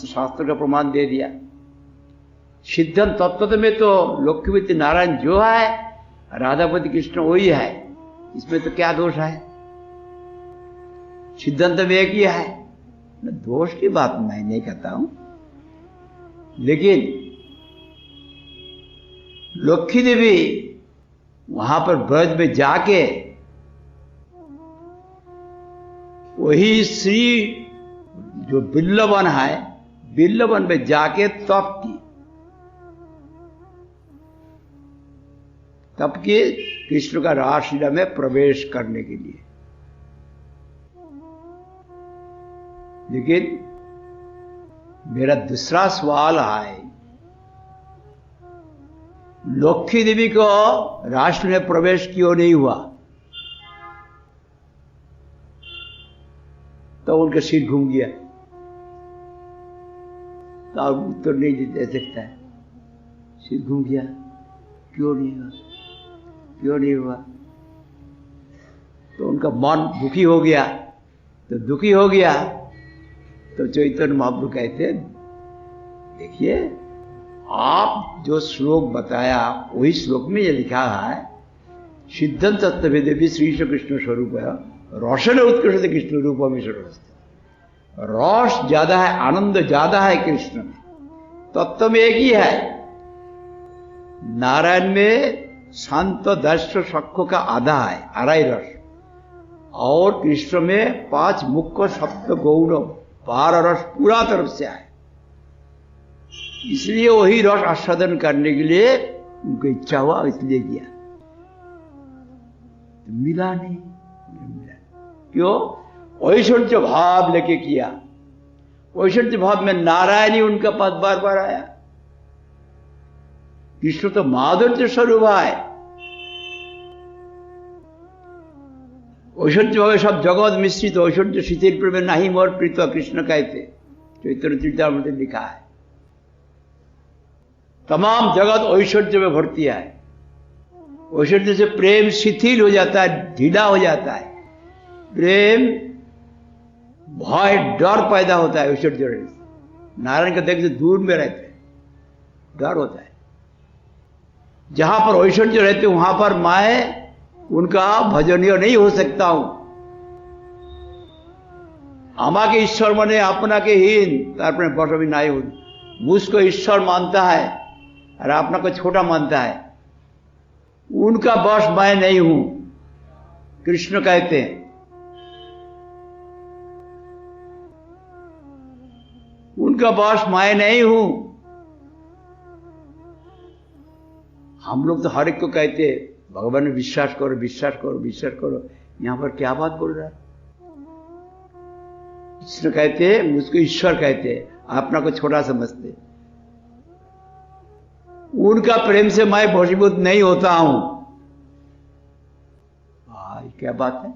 शास्त्र का प्रमाण दे दिया। सिद्धांत तत्व में तो लक्ष्मीपति नारायण जो है, राधापति कृष्ण वही है, इसमें तो क्या दोष है? सिद्धांत में एक ही है। दोष की बात मैं नहीं कहता हूं, लेकिन लक्ष्मी देवी वहां पर ब्रज में जाके वही श्री जो बिल्लवन है, बिल्लवन में जाके तप की, तप के कृष्ण का रासलीला में प्रवेश करने के लिए। लेकिन मेरा दूसरा सवाल है, लक्ष्मी देवी को रासलीला में प्रवेश क्यों नहीं हुआ? तो उनका सिर घूम गया, तो अब उत्तर नहीं दे सकता है। सिर घूम गया, क्यों नहीं हुआ, क्यों नहीं हुआ? तो उनका मन दुखी हो गया, तो दुखी हो गया तो चैतन्य महाप्रभु कहते हैं, देखिए आप जो श्लोक बताया वही श्लोक में ये लिखा है, सिद्धं तत्त्ववेदेपि श्री कृष्ण स्वरूप है, रोशन उत्कृष्ट कृष्ण रूप में सर्वस्थ। रोष ज्यादा है, आनंद ज्यादा है कृष्ण में, तत्व में एक ही है। नारायण में शांत दर्श सख्य का आधा है, आराई रस, और कृष्ण में 5 मुख्य सप्त गौण 12 रस पूरा तरफ से आए। इसलिए वही रस आस्वादन करने के लिए उनको इच्छा हुआ, इसलिए किया, तो मिला नहीं, मिला। क्यों? ऐश्वर्य भाव लेके किया। ऐश्वर्य भाव में नारायण ही उनका पद बार बार आया। कृष्ण तो माधुर्य स्वरूप है। ऐश्वर्य भाव सब जगत मिश्रित, ऐश्वर्य शिथिल प्रेम नहीं मोर प्रीत कृष्ण कहते, चैतन्य चरितामृत में लिखा है। तमाम जगत ऐश्वर्य में भरती है। ऐश्वर्य से प्रेम शिथिल हो जाता है, ढीला हो जाता है। प्रेम भय डर पैदा होता है ऐश्वर्य से। नारायण के देख से दूर में रहते हैं, डर होता है। जहां पर ऐश्वर्य रहते वहां पर मैं उनका भजनीय नहीं हो सकता हूं। आमा के ईश्वर मने अपना के हीन तारपणे बस भी नहीं हूं। मुझको ईश्वर मानता है और अपना को छोटा मानता है, उनका बस मैं नहीं हूं, कृष्ण कहते हैं। उनका बस मैं नहीं हूं। हम लोग तो हर एक को कहते हैं भगवान में विश्वास करो, विश्वास करो, विश्वास करो। यहां पर क्या बात बोल रहा है? कृष्ण कहते हैं, मुझको ईश्वर कहते हैं, अपना को छोटा समझते। उनका प्रेम से मैं वशीभूत नहीं होता हूं। भाई क्या बात है?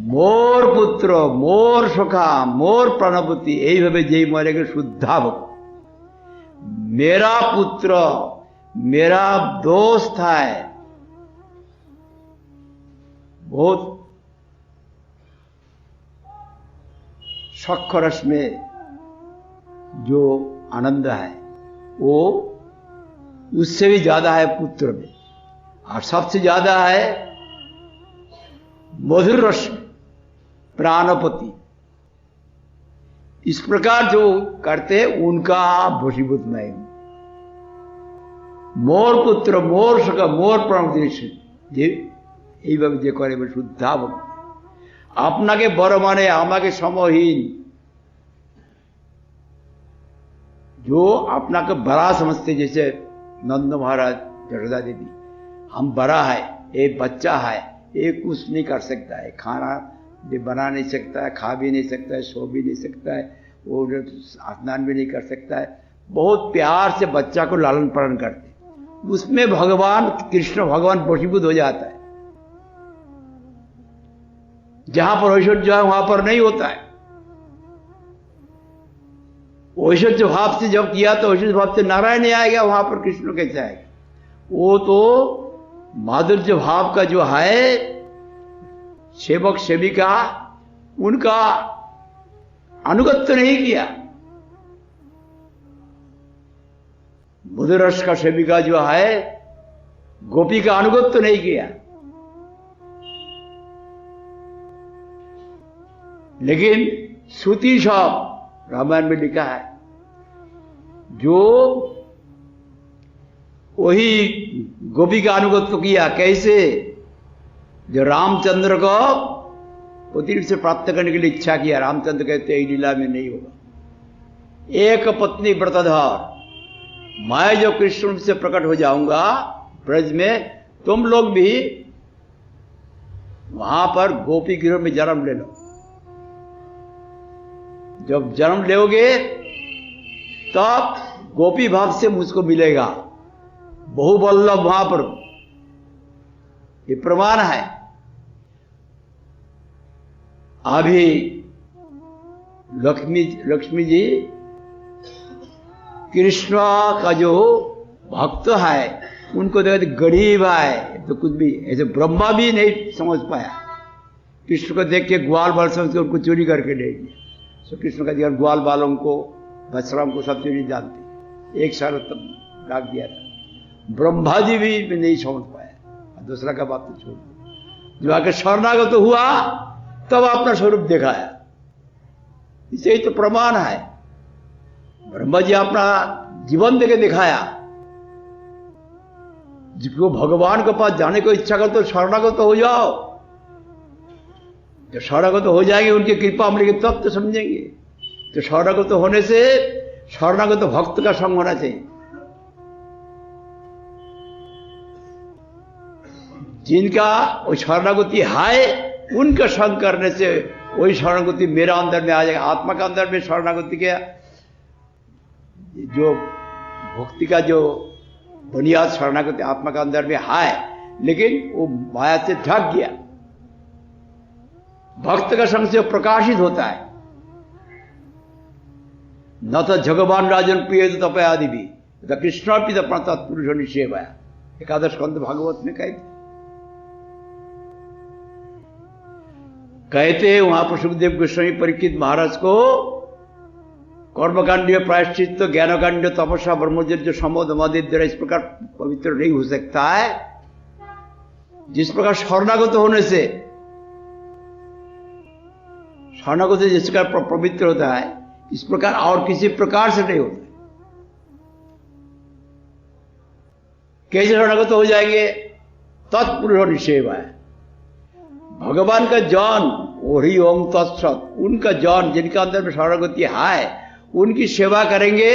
मोर पुत्र, मोर सखा, मोर प्रणपति, यही भावे जय मरेगा शुद्धा भक्त। मेरा पुत्र, मेरा दोस्त है। बहुत सख्य रस में जो आनंद है वो उससे भी ज्यादा है पुत्र में, और सबसे ज्यादा है मधुर रस में, प्राणपति। इस प्रकार जो करते उनका वशीभूत मैं हूं। मोर पुत्र, मोर सखा, मोर प्राणपति, এইভাবে যে করে শুদ্ধা ভক্তি। আপনাকে বড় মানে আমাকে समहीन, जो आपनाके बड़ा समझते, जैसे नंद महाराज, जशोदा देवी, हम बड़ा है, एक बच्चा है, एक कुछ नहीं कर सकता है, खाना भी बना नहीं सकता है, खा भी नहीं सकता है, सो भी नहीं सकता है, वो स्नान भी नहीं कर सकता है। बहुत प्यार से बच्चा को लालन पालन करते, उसमें भगवान कृष्ण भगवान वशीभूत हो जाता है। जहां पर ऐश्वर्य है वहां पर नहीं होता है। ऐश्वर्य भाव से जब किया तो ऐश्वर्य भाव से नारायण नहीं आएगा, वहां पर कृष्ण कैसे आएगा? वो तो माधुर्य भाव का जो है सेवक सेविका, उनका अनुगत्य नहीं किया। मधुर रस का सेविका जो है गोपी का अनुगत्य नहीं किया। लेकिन श्रुति सब रामायण में लिखा है, जो वही गोपी का अनुगत्य किया। कैसे? जो रामचंद्र को पति से प्राप्त करने के लिए इच्छा किया, रामचंद्र कहते हैं लीला में नहीं होगा। एक पत्नी व्रतधार, मैं जो कृष्ण से प्रकट हो जाऊंगा ब्रज में, तुम लोग भी वहां पर गोपी गृह में जन्म ले लो। जब जन्म लोगे तब गोपी भाव से मुझको मिलेगा। बहुवल्लभ वहां पर ये प्रमाण है। अभी लक्ष्मी जी कृष्ण का जो भक्त है उनको देखते गरीब है, तो कुछ भी ऐसे ब्रह्मा भी नहीं समझ पाया। कृष्ण को देख के ग्वाल बाल समझ के उनको चोरी करके ले गए। श्री कृष्ण का जीवन ग्वाल बालों को, बसराम को सब नहीं जानते। एक साल तक डाक दिया था, ब्रह्मा जी भी नहीं समझ पाया। दूसरा का बात तो छोड़ दो, जो आकर शरणागत हुआ तब अपना स्वरूप दिखाया। इसे ही तो प्रमाण है। ब्रह्मा जी अपना जीवन देके दिखाया। जिसको भगवान के पास जाने को इच्छा कर तो शरणागत हो जाओ। जब शरणागत हो जाएंगे, उनकी कृपा मिलेगी तब तो समझेंगे। तो शरणागत होने से शरणागत भक्त का संग होना चाहिए। जिनका वो शरणागति है, उनका संग करने से वही शरणागति मेरा अंदर में आ जाएगा। आत्मा का अंदर में शरणागति के जो भक्ति का जो बुनियाद शरणागति आत्मा का अंदर में है, लेकिन वो माया से ढक गया। भक्त का संग से प्रकाशित होता है। न तो जगवान राजन प्रिय तो तपया आदि भी कृष्णार्पित अपना तत्पुरुष निषेवाया, एकादश स्कंद भागवत में कहते वहां पर सुखदेव गोस्वामी परीक्षित महाराज को कर्मकांडीय प्रायश्चित तो ज्ञानकांड तपस्या ब्रह्मचर्य समोदमादि द्वारा इस प्रकार पवित्र नहीं हो सकता है जिस प्रकार शरणागत होने से, शरणागत से जिस प्रकार पवित्र होता है, इस प्रकार और किसी प्रकार से नहीं होता। कैसे शरणागत हो जाएंगे? तत्पुरुष निषेवा है। भगवान का ज्ञान, वही ओम तत्सत, उनका ज्ञान जिनका अंदर में शरणागति है, उनकी सेवा करेंगे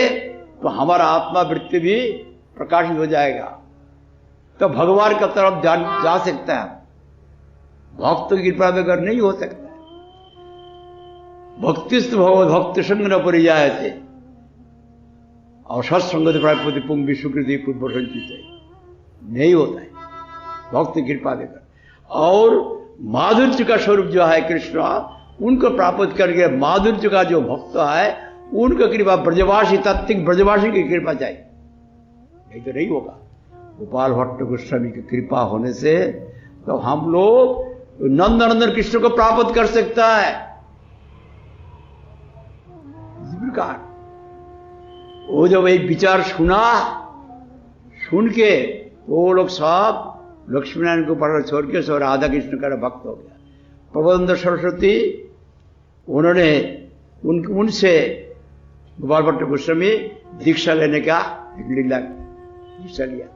तो हमारा आत्मा वृत्ति भी प्रकाशित हो जाएगा। तो भगवान का तरफ जा सकता है। भक्त की कृपा बगैर नहीं हो सकता। भक्तिस्त भगवत भक्त संग न परि जाए थे और सत्संगत प्राप्ति पुंग विश्वकृति पूर्व संचित नहीं होता है भक्त की कृपा बगैर। और माधुर्य का स्वरूप जो है कृष्ण, उनको प्राप्त करके माधुर्य का जो भक्त है, उनका कृपा ब्रजवासी, तत्विक ब्रजवासी की कृपा चाहिए, नहीं तो नहीं होगा। गोपाल भट्ट गोस्वामी की कृपा होने से तो हम लोग नंदनंदन कृष्ण को प्राप्त कर सकता है। इस प्रकार वो जब एक विचार सुन के वो लोग सब लक्ष्मीनारायण को पढ़ छोड़ के सब राधा कृष्ण का भक्त हो गया। प्रबोधानंद सरस्वती उन्होंने उनसे गोपाल भट्ट गोस्वामी दीक्षा लेने का एक लीला दीक्षा लिया।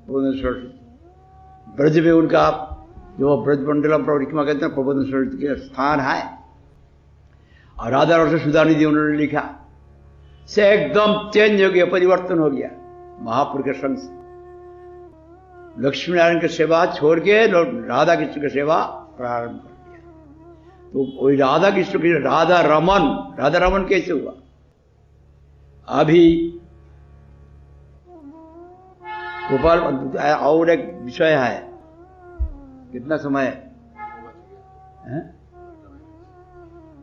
प्रबोधानंद सरस्वती ब्रज में उनका जो ब्रज मंडलम परिक्रमा कहते हैं, प्रबोधानंद सरस्वती के स्थान है। और राधा रस सुधानिधि उन्होंने लिखा से एकदम चेंज हो गया, परिवर्तन हो गया महापुरुष के संग से। लक्ष्मी नारायण की सेवा छोड़ के राधा कृष्ण की सेवा प्रारंभ कर दिया। तो वही राधा कृष्ण की राधा रमन कैसे हुआ? अभी गोपाल और एक विषय है, कितना समय है?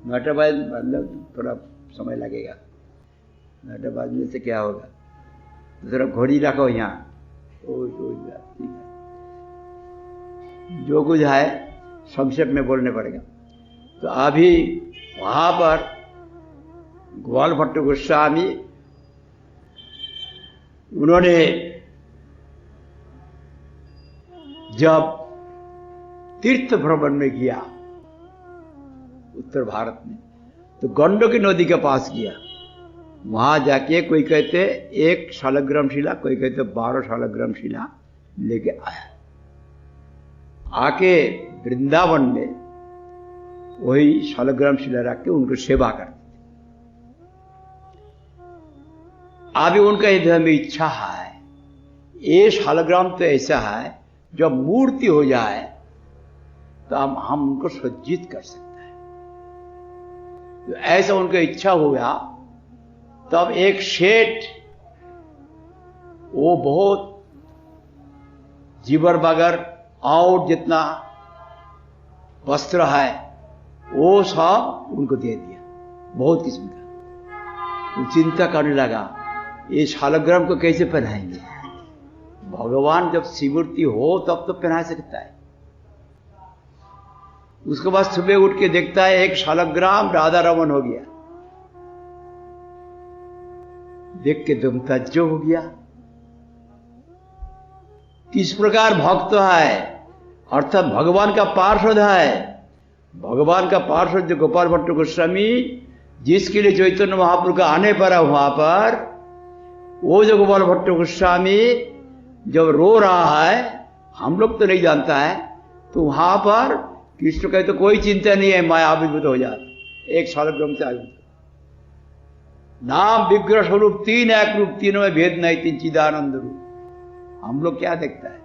9 बाद मतलब थोड़ा समय लगेगा। 9 बजने से क्या होगा? तो जरा घोड़ी रखो यहाँ। ठीक है, जो कुछ है संक्षेप में बोलने पड़ेगा। तो अभी वहां पर ग्वाल भट्ट गोस्वामी उन्होंने जब तीर्थ भ्रमण में किया उत्तर भारत में, तो गंडकी नदी के पास किया। वहां जाके कोई कहते 1 शालग्राम शिला, कोई कहते 12 शालग्राम शिला लेके आया। आके वृंदावन में वही शालग्राम शिला रख के उनको सेवा करते। अभी उनका हृदय में इच्छा है, ये शालग्राम तो ऐसा है जब मूर्ति हो जाए तो हम उनको सज्जित कर सकते हैं। तो ऐसा उनका इच्छा हुआ। तब एक शेठ, वो बहुत जीवर बगर और जितना वस्त्र है वो सब उनको दे दिया, बहुत किस्म का। वो चिंता करने लगा, ये शालग्राम को कैसे पहनाएंगे? भगवान जब शिवमूर्ति हो तब तो पहना सकता है। उसके बाद सुबह उठ के देखता है 1 शालग्राम राधा रमन हो गया। देख के दम तज्जो हो गया, किस प्रकार भक्त है, अर्थात भगवान का पार्षद है। भगवान का पार्षद जो गोपाल भट्ट गोस्वामी, जिसके लिए चैतन्य महाप्रभु का आने पर है वहां पर, वो जो गोपाल भट्ट गोस्वामी जब रो रहा है, हम लोग तो नहीं जानता है, तो वहां पर कृष्ण कहते तो कोई चिंता नहीं है, माया आविर्भूत हो जाती 1 शालग्राम से आविर्भूत। नाम विग्रह स्वरूप 3 एक रूप, तीनों में भेद नहीं, 3 चिदानंद रूप। हम लोग क्या देखता है,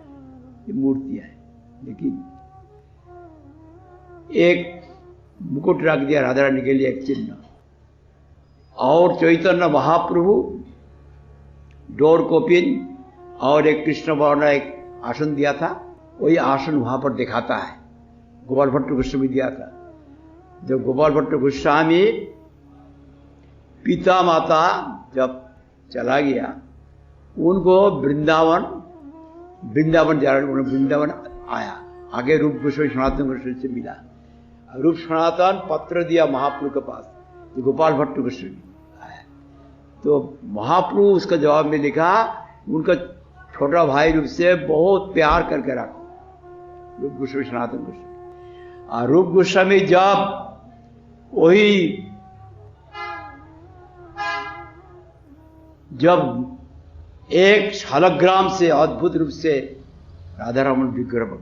ये मूर्तियां है, लेकिन एक मुकुट रख दिया राधा रानी के लिए, एक चिन्ह। और चैतन्य महाप्रभु डोर कोपिन और एक कृष्ण बर्णा एक आसन दिया था, वही आसन वहां पर दिखाता है, गोपाल भट्ट गोस्वामी दिया था। जब गोपाल भट्ट गोस्वामी पिता माता जब चला गया, उनको वृंदावन जा रहे, वृंदावन आया, आगे रूप गोस्वामी सनातन गोस्वामी से मिला। रूप सनातन पत्र दिया महाप्रभु के पास, जो गोपाल भट्ट गोस्वामी आया, तो महाप्रभु उसका जवाब में लिखा, उनका छोटा भाई रूप से बहुत प्यार करके रखो, रूप गोस्वामी सनातन गोस्वामी। और रूप गोस्वामी जब 1 शालग्राम से अद्भुत रूप से राधा रमन विग्रह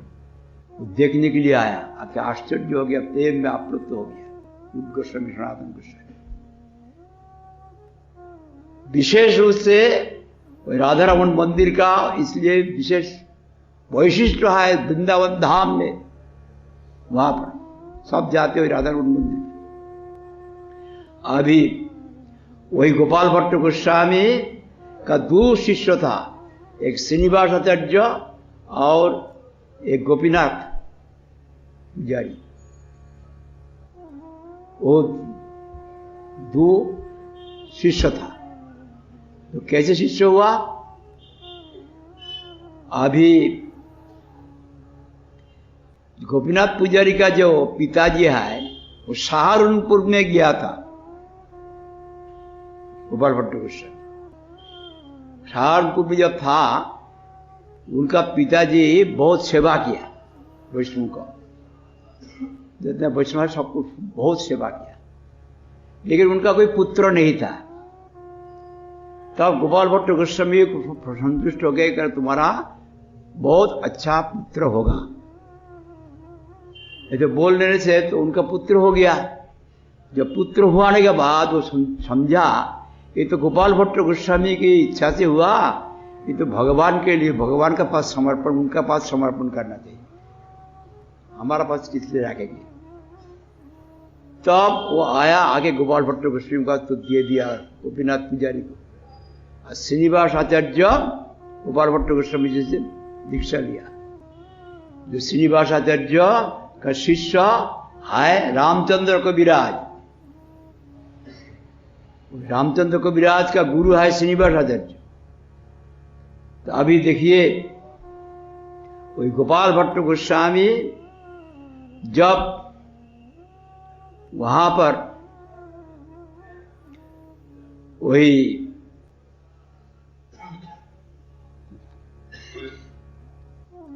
देखने के लिए आया, आके आश्चर्य हो गया, प्रेम में आप्लुत हो गया रूप गोस्वामी सनातन गोस्वामी। विशेष रूप से राधा रमन मंदिर का इसलिए विशेष वैशिष्ट है, वृंदावन धाम में वहां पर सब जाते हुए राधा रमन मंदिर। अभी वही गोपाल भट्ट गोस्वामी का 2 शिष्य था, एक श्रीनिवास आचार्य और एक गोपीनाथ पुजारी। वो 2 शिष्य था। तो कैसे शिष्य हुआ, अभी गोपीनाथ पुजारी का जो पिताजी है वो सहारनपुर में गया था, गोपाल भट्ट गोस्वामी सहारनपुर में जब था, उनका पिताजी बहुत सेवा किया वैष्णव को, जितने वैष्णव सबको बहुत सेवा किया, लेकिन उनका कोई पुत्र नहीं था। तब गोपाल भट्ट गोस्वामी को संतुष्ट हो गए कि तुम्हारा बहुत अच्छा पुत्र होगा। ऐसे बोल देने से तो उनका पुत्र हो गया। जब पुत्र होने के बाद वो समझा ये तो गोपाल भट्ट गोस्वामी की इच्छा से हुआ, ये तो भगवान के लिए, भगवान का पास समर्पण, उनका पास समर्पण करना चाहिए, हमारा पास किस लिए रखेंगे। तब वो आया, आगे गोपाल भट्ट गोस्वामी का तो दे दिया गोपीनाथ पुजारी को। श्रीनिवास आचार्य गोपाल भट्ट गोस्वामी जी से दीक्षा लिया। जो श्रीनिवास आचार्य का शिष्य है रामचंद्र कविराज, रामचंद्र कविराज का गुरु है श्रीनिवास आचार्य। तो अभी देखिए वही गोपाल भट्ट गोस्वामी जब वहां पर वही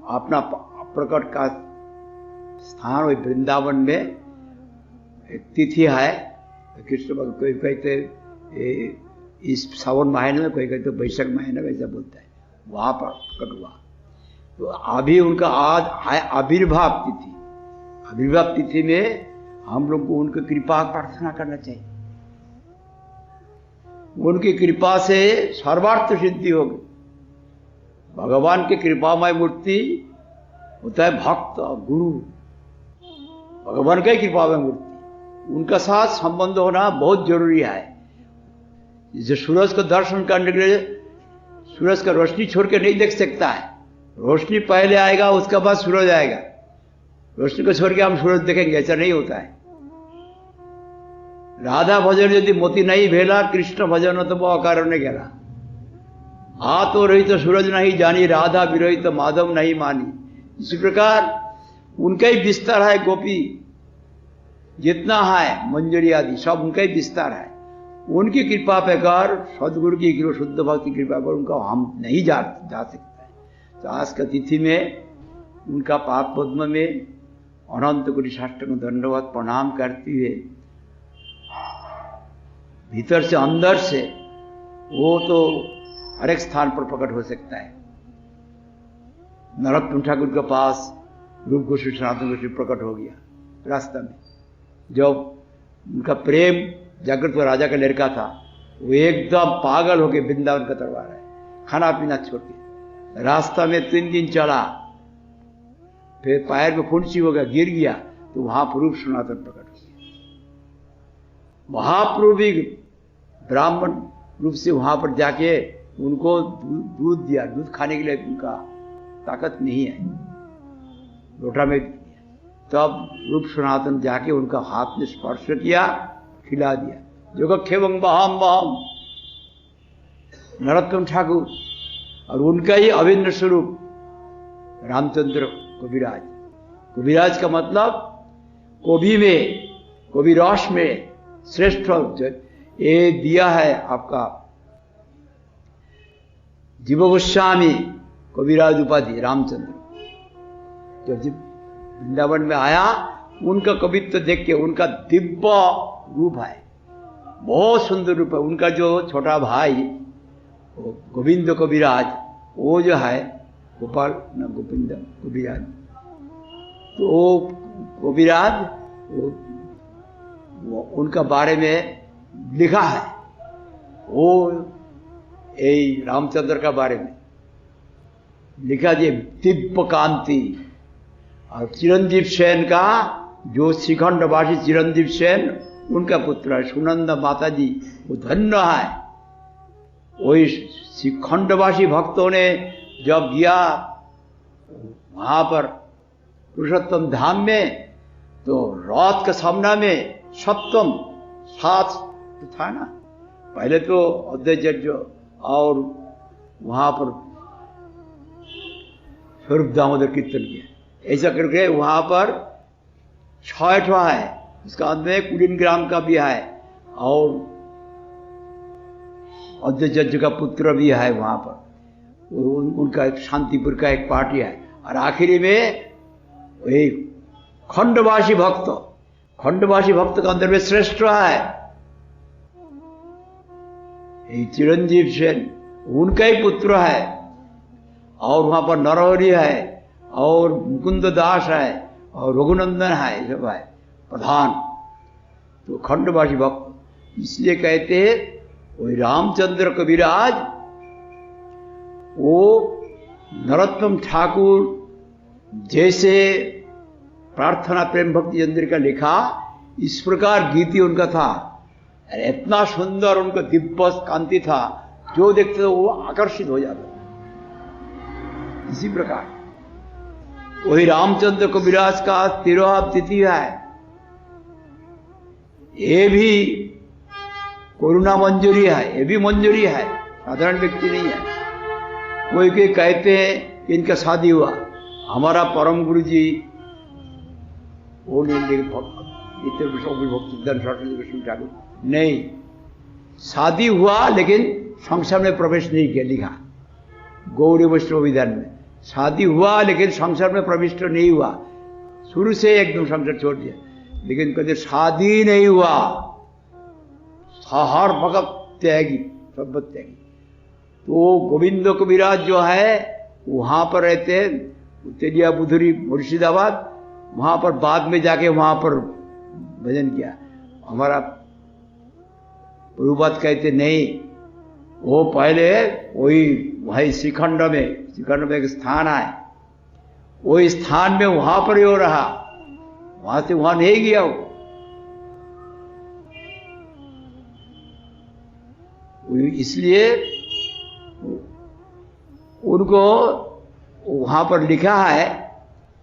अपना प्रकट का स्थान वही वृंदावन में एक तिथि है, कृष्ण भगवान कोई कहते इस सावन महीने में, कोई कहते वैशाख महीने में, ऐसा बोलता है, वहां पर प्रकट हुआ। तो अभी उनका आज है आविर्भाव तिथि। आविर्भाव तिथि में हम लोग को उनकी कृपा प्रार्थना करना चाहिए, उनकी कृपा से सर्वार्थ सिद्धि होगी। भगवान की कृपामय मूर्ति होता है भक्त गुरु, भगवान का ही कृपामय मूर्ति, उनका साथ संबंध होना बहुत जरूरी है। जैसे सूरज को दर्शन करने के लिए सूरज का रोशनी छोड़ के नहीं देख सकता है, रोशनी पहले आएगा उसके बाद सूरज आएगा, रोशनी को छोड़ के हम सूरज देखेंगे, ऐसा नहीं होता है। राधा भजन यदि मोती नहीं भेला, कृष्ण भजन तो वो अकारण गेला। आ तो रही तो सूरज नहीं जानी, राधा विरही तो माधव नहीं मानी। इसी प्रकार उनका ही विस्तार है गोपी जितना है मंजरी आदि सब उनका ही विस्तार है। उनकी कृपा पर सदगुरु की कृपा, शुद्ध भक्ति कृपा पर उनका हम नहीं जा सकते हैं। तो आज का तिथि में उनका पाद पद्म में अनंत कोटि साष्टांग दंडवत प्रणाम करते हुए भीतर से अंदर से वो तो हर एक स्थान पर प्रकट हो सकता है। नरोत्तम ठाकुर के पास रूप गोस्वामी सनातन गोस्वामी प्रकट हो गया रास्ता में। जब उनका प्रेम जागृत राजा का लड़का था, वो एकदम पागल होके वृंदावन का दरबार है, खाना पीना छोड़ के रास्ता में 3 दिन चला, फिर पैर में फुंसी हो गया, गिर गया, तो वहां पर रूप सनातन प्रकट हो गया। महाप्रभु भी ब्राह्मण रूप से वहां पर जाके उनको दूध दिया। दूध खाने के लिए उनका ताकत नहीं है, लोटा में दिया। तब रूप सनातन जाके उनका हाथ में स्पर्श किया, खिला दिया। जो खेवंग बहाम बहाम नरोत्तम ठाकुर, और उनका ही अभिन्न स्वरूप रामचंद्र कविराज। कविराज का मतलब कवि में, कवि रस में श्रेष्ठ ये दिया है आपका जीव गोस्वामी कविराज उपाधि रामचंद्र। जब वृंदावन में आया, उनका कवित्व देख के उनका दिव्य रूप है, बहुत सुंदर रूप है। उनका जो छोटा भाई गोविंद कविराज, वो जो है गोपाल न गोविंद कविराज, तो वो कविराज वो उनका बारे में लिखा है। वो यही रामचंद्र का बारे में लिखा जी, दिव्य कांति। और चिरंजीव सेन का जो श्रीखंडवासी चिरंजीव सेन, उनका पुत्र है सुनंदा माता जी, वो धन्य है। वही श्रीखंडवासी भक्तों ने जब गया वहां पर पुरुषोत्तम धाम में, तो रात के सामना में सप्तम 7 था ना, पहले तो अद्वैत और वहां पर स्वरूप दामोदर कीर्तन किया। ऐसा करके वहां पर 6 है, उसका अंत में कुलीन ग्राम का भी है, और अद्वैत का पुत्र भी है वहां पर। उनका एक शांतिपुर का एक पार्टी है। और आखिरी में वही खंडवासी भक्त, खंडवासी भक्त का अंदर में श्रेष्ठ है चिरंजीव सेन, उनका ही पुत्र है। और वहां पर नरहरि है, और मुकुंद दास है, और रघुनंदन है, सब है प्रधान। तो खंडवासी भक्त, इसलिए कहते हैं वही रामचंद्र कविराज, वो नरोत्तम ठाकुर जैसे प्रार्थना प्रेम भक्ति चंद्रिका लिखा, इस प्रकार गीति उनका था। इतना सुंदर उनका दिव्य कांति था, जो देखते थे वो आकर्षित हो जाता। इसी प्रकार वही रामचंद्र कविराज का 13वां तिथि है। ये भी करुणा मंजूरी है, ये भी मंजूरी है, साधारण व्यक्ति नहीं है। कोई कोई कहते हैं कि इनका शादी हुआ, हमारा परम गुरु जी वो ठाकुर नहीं, शादी हुआ लेकिन संसार में प्रवेश नहीं किया, लिखा गौरी वैष्णव विधान में। शादी हुआ लेकिन संसार में प्रविष्ट नहीं हुआ, शुरू से एकदम संसार छोड़ दिया। लेकिन कभी शादी नहीं हुआ, हर भगत त्यागी, सब त्यागी। तो गोविंद कविराज जो है वहां पर रहते हैं, तेलिया बुधुरी मुर्शिदाबाद, वहां पर बाद में जाके वहां पर भजन किया। हमारा प्रभुपाद कहते नहीं, वो पहले वही श्रीखंड में एक स्थान है, वो स्थान में वहां पर ही हो रहा, वहां से वहां नहीं गया वो। इसलिए उनको वहां पर लिखा है,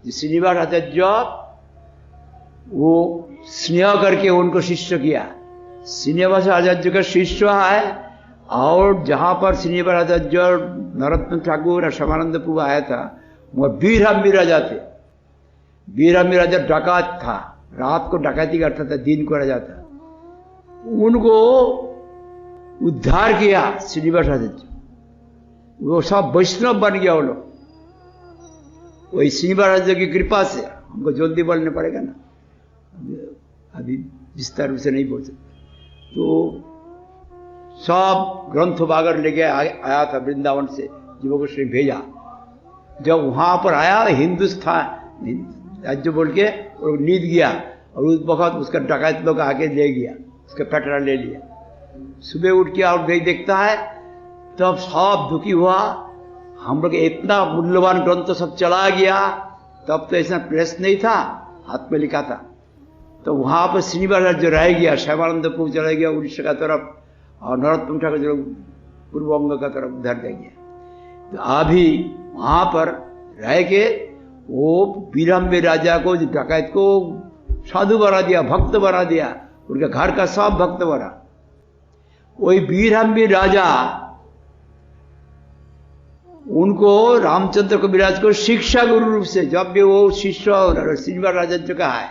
श्रीनिवास आचार्य वो स्नेह करके उनको शिष्य किया। श्रीनिवास आचार्य का शिष्य है, और जहां पर श्रीनिवास आचार्य नरोत्तम ठाकुर और श्यामानंद प्रभु आया था, वह वीरहम्बी राजा थे। वीरहम्बी राजा डाकात था, रात को डकैती करता था, दिन को रह जाता। उनको उद्धार किया श्रीनिवास आचार्य, वो सब वैष्णव बन गया वो लोग। वही श्रीनिवास आचार्य की कृपा से। हमको जल्दी बोलने पड़ेगा ना, अभी विस्तार रूप से नहीं बोल सकते। तो सब ग्रंथ बागर लेके आया था वृंदावन से, जीव गोस्वामी भेजा। जब वहां पर आया हिंदुस्तान राज्य बोल के और नींद गया, और उस वक्त उसका डकैत लोग आके ले गया, उसका पैटरा ले लिया। सुबह उठ के और देखता है तब सब दुखी हुआ, हम लोग इतना मूल्यवान ग्रंथ सब चला गया। तब तो ऐसा प्रेस नहीं था, हाथ में लिखा था। तो वहां पर श्रीनिवास जो रह गया, श्यामानंदपुर चला गया उड़ीसा का तरफ, और नरोत्तम ठाकुर जो पूर्व बंग का तरफ उधर जा गया। तो अभी वहां पर रह के वो बीरम्बे राजा को, डकैत को साधु बना दिया, भक्त बना दिया, उनका घर का सब भक्त बना। वही बीरम्बे राजा उनको रामचंद्र कविराज को शिक्षा गुरु रूप से, जब भी वो शिष्य श्रीनिवास राजा चुका है,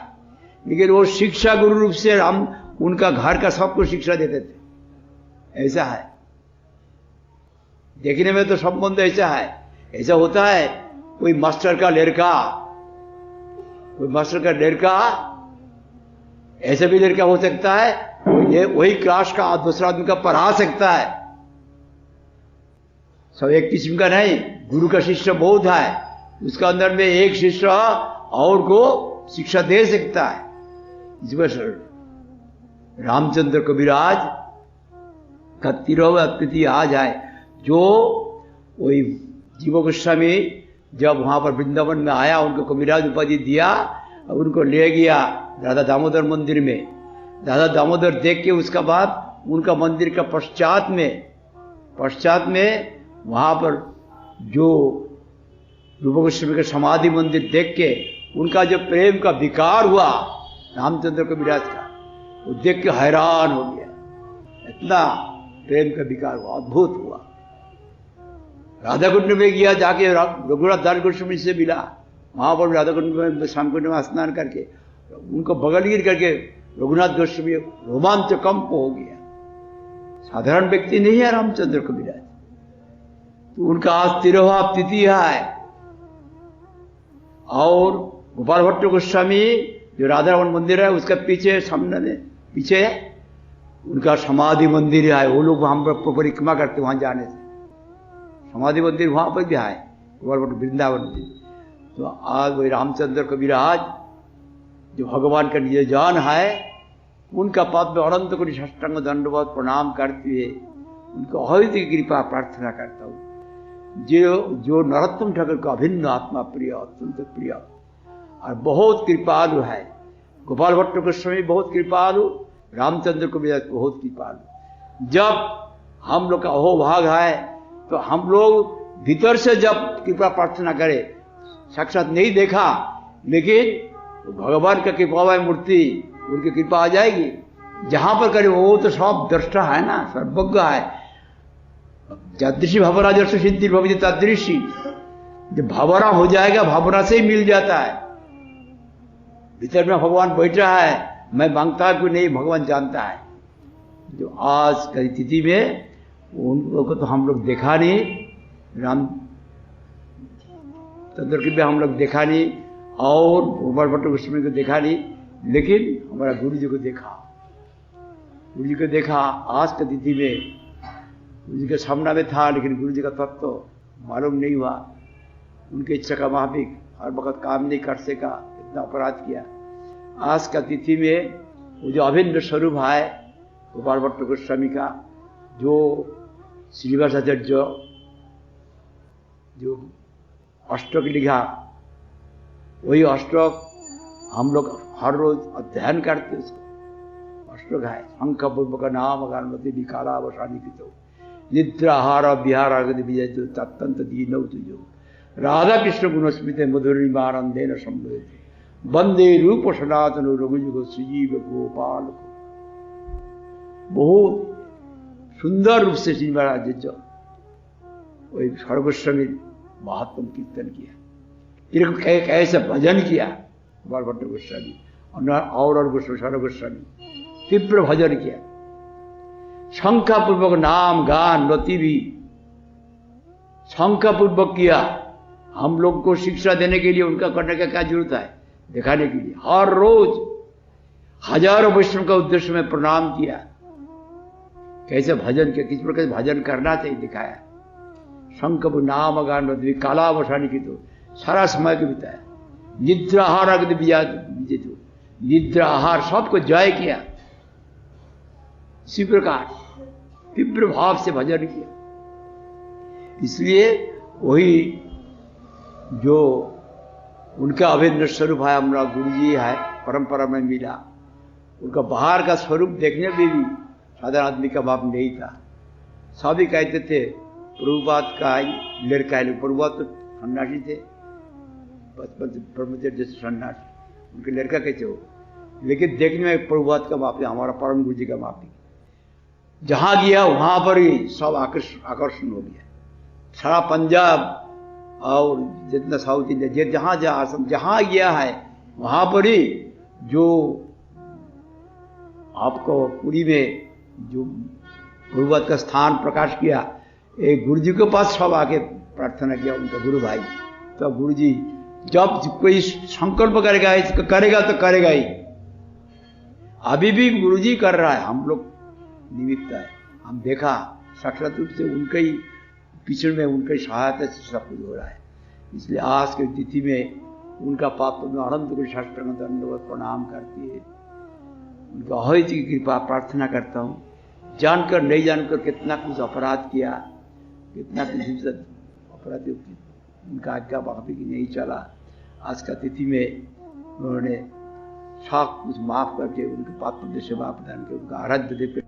लेकिन वो शिक्षा गुरु रूप से राम उनका घर का सबको शिक्षा देते थे। ऐसा है, देखने में तो संबंध ऐसा है। ऐसा होता है कोई मास्टर का लड़का, कोई मास्टर का लड़का, ऐसा भी लड़का हो सकता है, वही क्लास का दूसरा आदमी का पढ़ा सकता है। सब एक किस्म का नहीं, गुरु का शिष्य बहुत है, उसका अंदर में एक शिष्य और को शिक्षा दे सकता है। इस वजह रामचंद्र कविराज का 13वां तिथि आज है, जो वही जीव गोस्वामी जब वहां पर वृंदावन में आया, उनको कविराज उपाधि दिया और उनको ले गया राधा दामोदर मंदिर में। राधा दामोदर देख के उसका बाद उनका मंदिर का पश्चात में वहां पर जो रूप गोस्वामी का समाधि मंदिर देख के उनका जो प्रेम का विकार हुआ रामचंद्र कविराज का, वो देख के हैरान हो गया। इतना प्रेम का विकार हुआ, अद्भुत हुआ। राधा कुंड में गया, जाके रघुनाथ दास गोस्वामी से मिला। वहां पर राधा कुंड में शाम कुंड में स्नान करके उनको बगल गिर करके रघुनाथ गोस्वामी रोमांच कंप हो गया। साधारण व्यक्ति नहीं है रामचंद्र कविराज। तो उनका आज 13वां तिथि है। और गोपाल भट्ट गोस्वामी जो राधा रमन मंदिर है उसका पीछे सामने में पीछे उनका समाधि मंदिर है। वो लोग वहां पर परिक्रमा करते, वहां जाने से समाधि मंदिर वहां पर भी है, गोपाल भट्ट वृंदावन में। तो आज वही रामचंद्र कविराज जो भगवान का निजान है, उनका पद में अनंत कोटि साष्टांग दंडवत प्रणाम करते हुए उनको अहित की कृपा प्रार्थना करता हूँ। जो नरोत्तम ठाकुर का अभिन्न आत्मा प्रिय, अत्यंत प्रिय और बहुत कृपालु है। गोपाल भट्ट गोस्वामी बहुत कृपालु, रामचंद्र कविराज बहुत कृपालु। जब हम लोग का अहोभाग है तो हम लोग भीतर से जब कृपा प्रार्थना करें, साक्षात नहीं देखा, लेकिन भगवान का कृपामय मूर्ति, उनकी कृपा आ जाएगी। जहां पर करे वो तो सब दृष्टा है ना, सर्वज्ञ है। जादृशी भावराजर्ष सिद्धि भविष्य तादृशी, जब भावना हो जाएगा भावना से ही मिल जाता है। भीतर में भगवान बैठा है, मैं मांगता कि नहीं, भगवान जानता है। जो आज की तिथि में उन लोगों को तो हम लोग देखा नहीं, राम चंद्र की भी हम लोग देखा नहीं, और गोपाल भट्ट गोस्वामी को देखा नहीं, लेकिन हमारा गुरु जी को देखा। गुरु जी को देखा आज की तिथि में, गुरु जी के सामने में था, लेकिन गुरु जी का तत्व मालूम नहीं हुआ। उनके इच्छा का माफिक हर वक्त काम नहीं कर सका, इतना अपराध किया। आज का तिथि में वो जो अभिन्न स्वरूप है गोपाल भट्ट गोस्वामी का, जो श्रीनिवास आचार्य जो अष्टक लिखा, वही अष्टक हम लोग हर रोज अध्ययन करते। उसको अष्टक है, शंख पूर्वक नाम गानमती विकाला अवसानी पितो निद्राहार विहार विजय तत्त दीनौ तुझो राधा कृष्ण गुणस्मित मधुरिमानंदेन संवेद वंदे रूप सनातन रघुजुग श्रीजीव गोपाल। बहुत सुंदर रूप से श्री महाराज वही सर्वस्वामी महात्म कीर्तन किया, फिर कैसे भजन किया गोपाल भट्ट गोस्वामी। और गोस्वामी गोस्वामी तीव्र भजन किया, शंका पूर्वक नाम गान रति भी शंका पूर्वक किया। हम लोग को शिक्षा देने के लिए उनका करने का क्या जरूरत है, दिखाने के लिए हर रोज हजारों वैष्णव का उद्देश्य में प्रणाम किया, कैसे भजन किया, किस प्रकार भजन करना चाहिए दिखाया। शंख नाम गान रति कालावसानी की तो सारा समय के बिताया, निद्राहार अग्नि विजय तो निद्रा आहार सबको जय किया। इसी प्रकार तीव्र भाव से भजन किया। इसलिए वही जो उनका अभिन्न स्वरूप है, हमारा गुरु जी है, परंपरा में मिला। उनका बाहर का स्वरूप देखने में भी साधारण आदमी का बाप नहीं था। सभी कहते थे प्रभुपाद का लड़का है। प्रभुपाद तो सन्यासी थे, ब्रह्मचर्य जैसे सन्यासी, उनके लड़का कैसे हो, लेकिन देखने में प्रभुपाद का बाप है, हमारा परम गुरु जी का बाप है। जहां गया वहां पर ही सब आकर्षण हो गया। सारा पंजाब और जितना साउथ इंडिया जहां गया है वहां पर ही जो आपको पूरी में जो प्रभुपाद का स्थान प्रकाश किया, एक गुरु जी के पास सब आके प्रार्थना किया उनका गुरु भाई। तो गुरु जी जब कोई संकल्प करेगा तो करेगा ही। अभी भी गुरु जी कर रहा है, हम लोग निमित्त है। हम देखा साक्षात रूप से उनके ही पीछे में उनकी सहायता से सब कुछ हो रहा है। इसलिए आज की तिथि में उनका पाप में अनंत को शास्त्र में दंडवत प्रणाम करती है। उनका अहित की कृपा प्रार्थना करता हूँ। जानकर नहीं जानकर कितना कुछ अपराध किया, कितना कुछ अपराध, उनका आज्ञा बाकी की नहीं चला। आज का तिथि में उन्होंने सब कुछ माफ करके उनके पाप से माफ दान के उनका आराध्य देव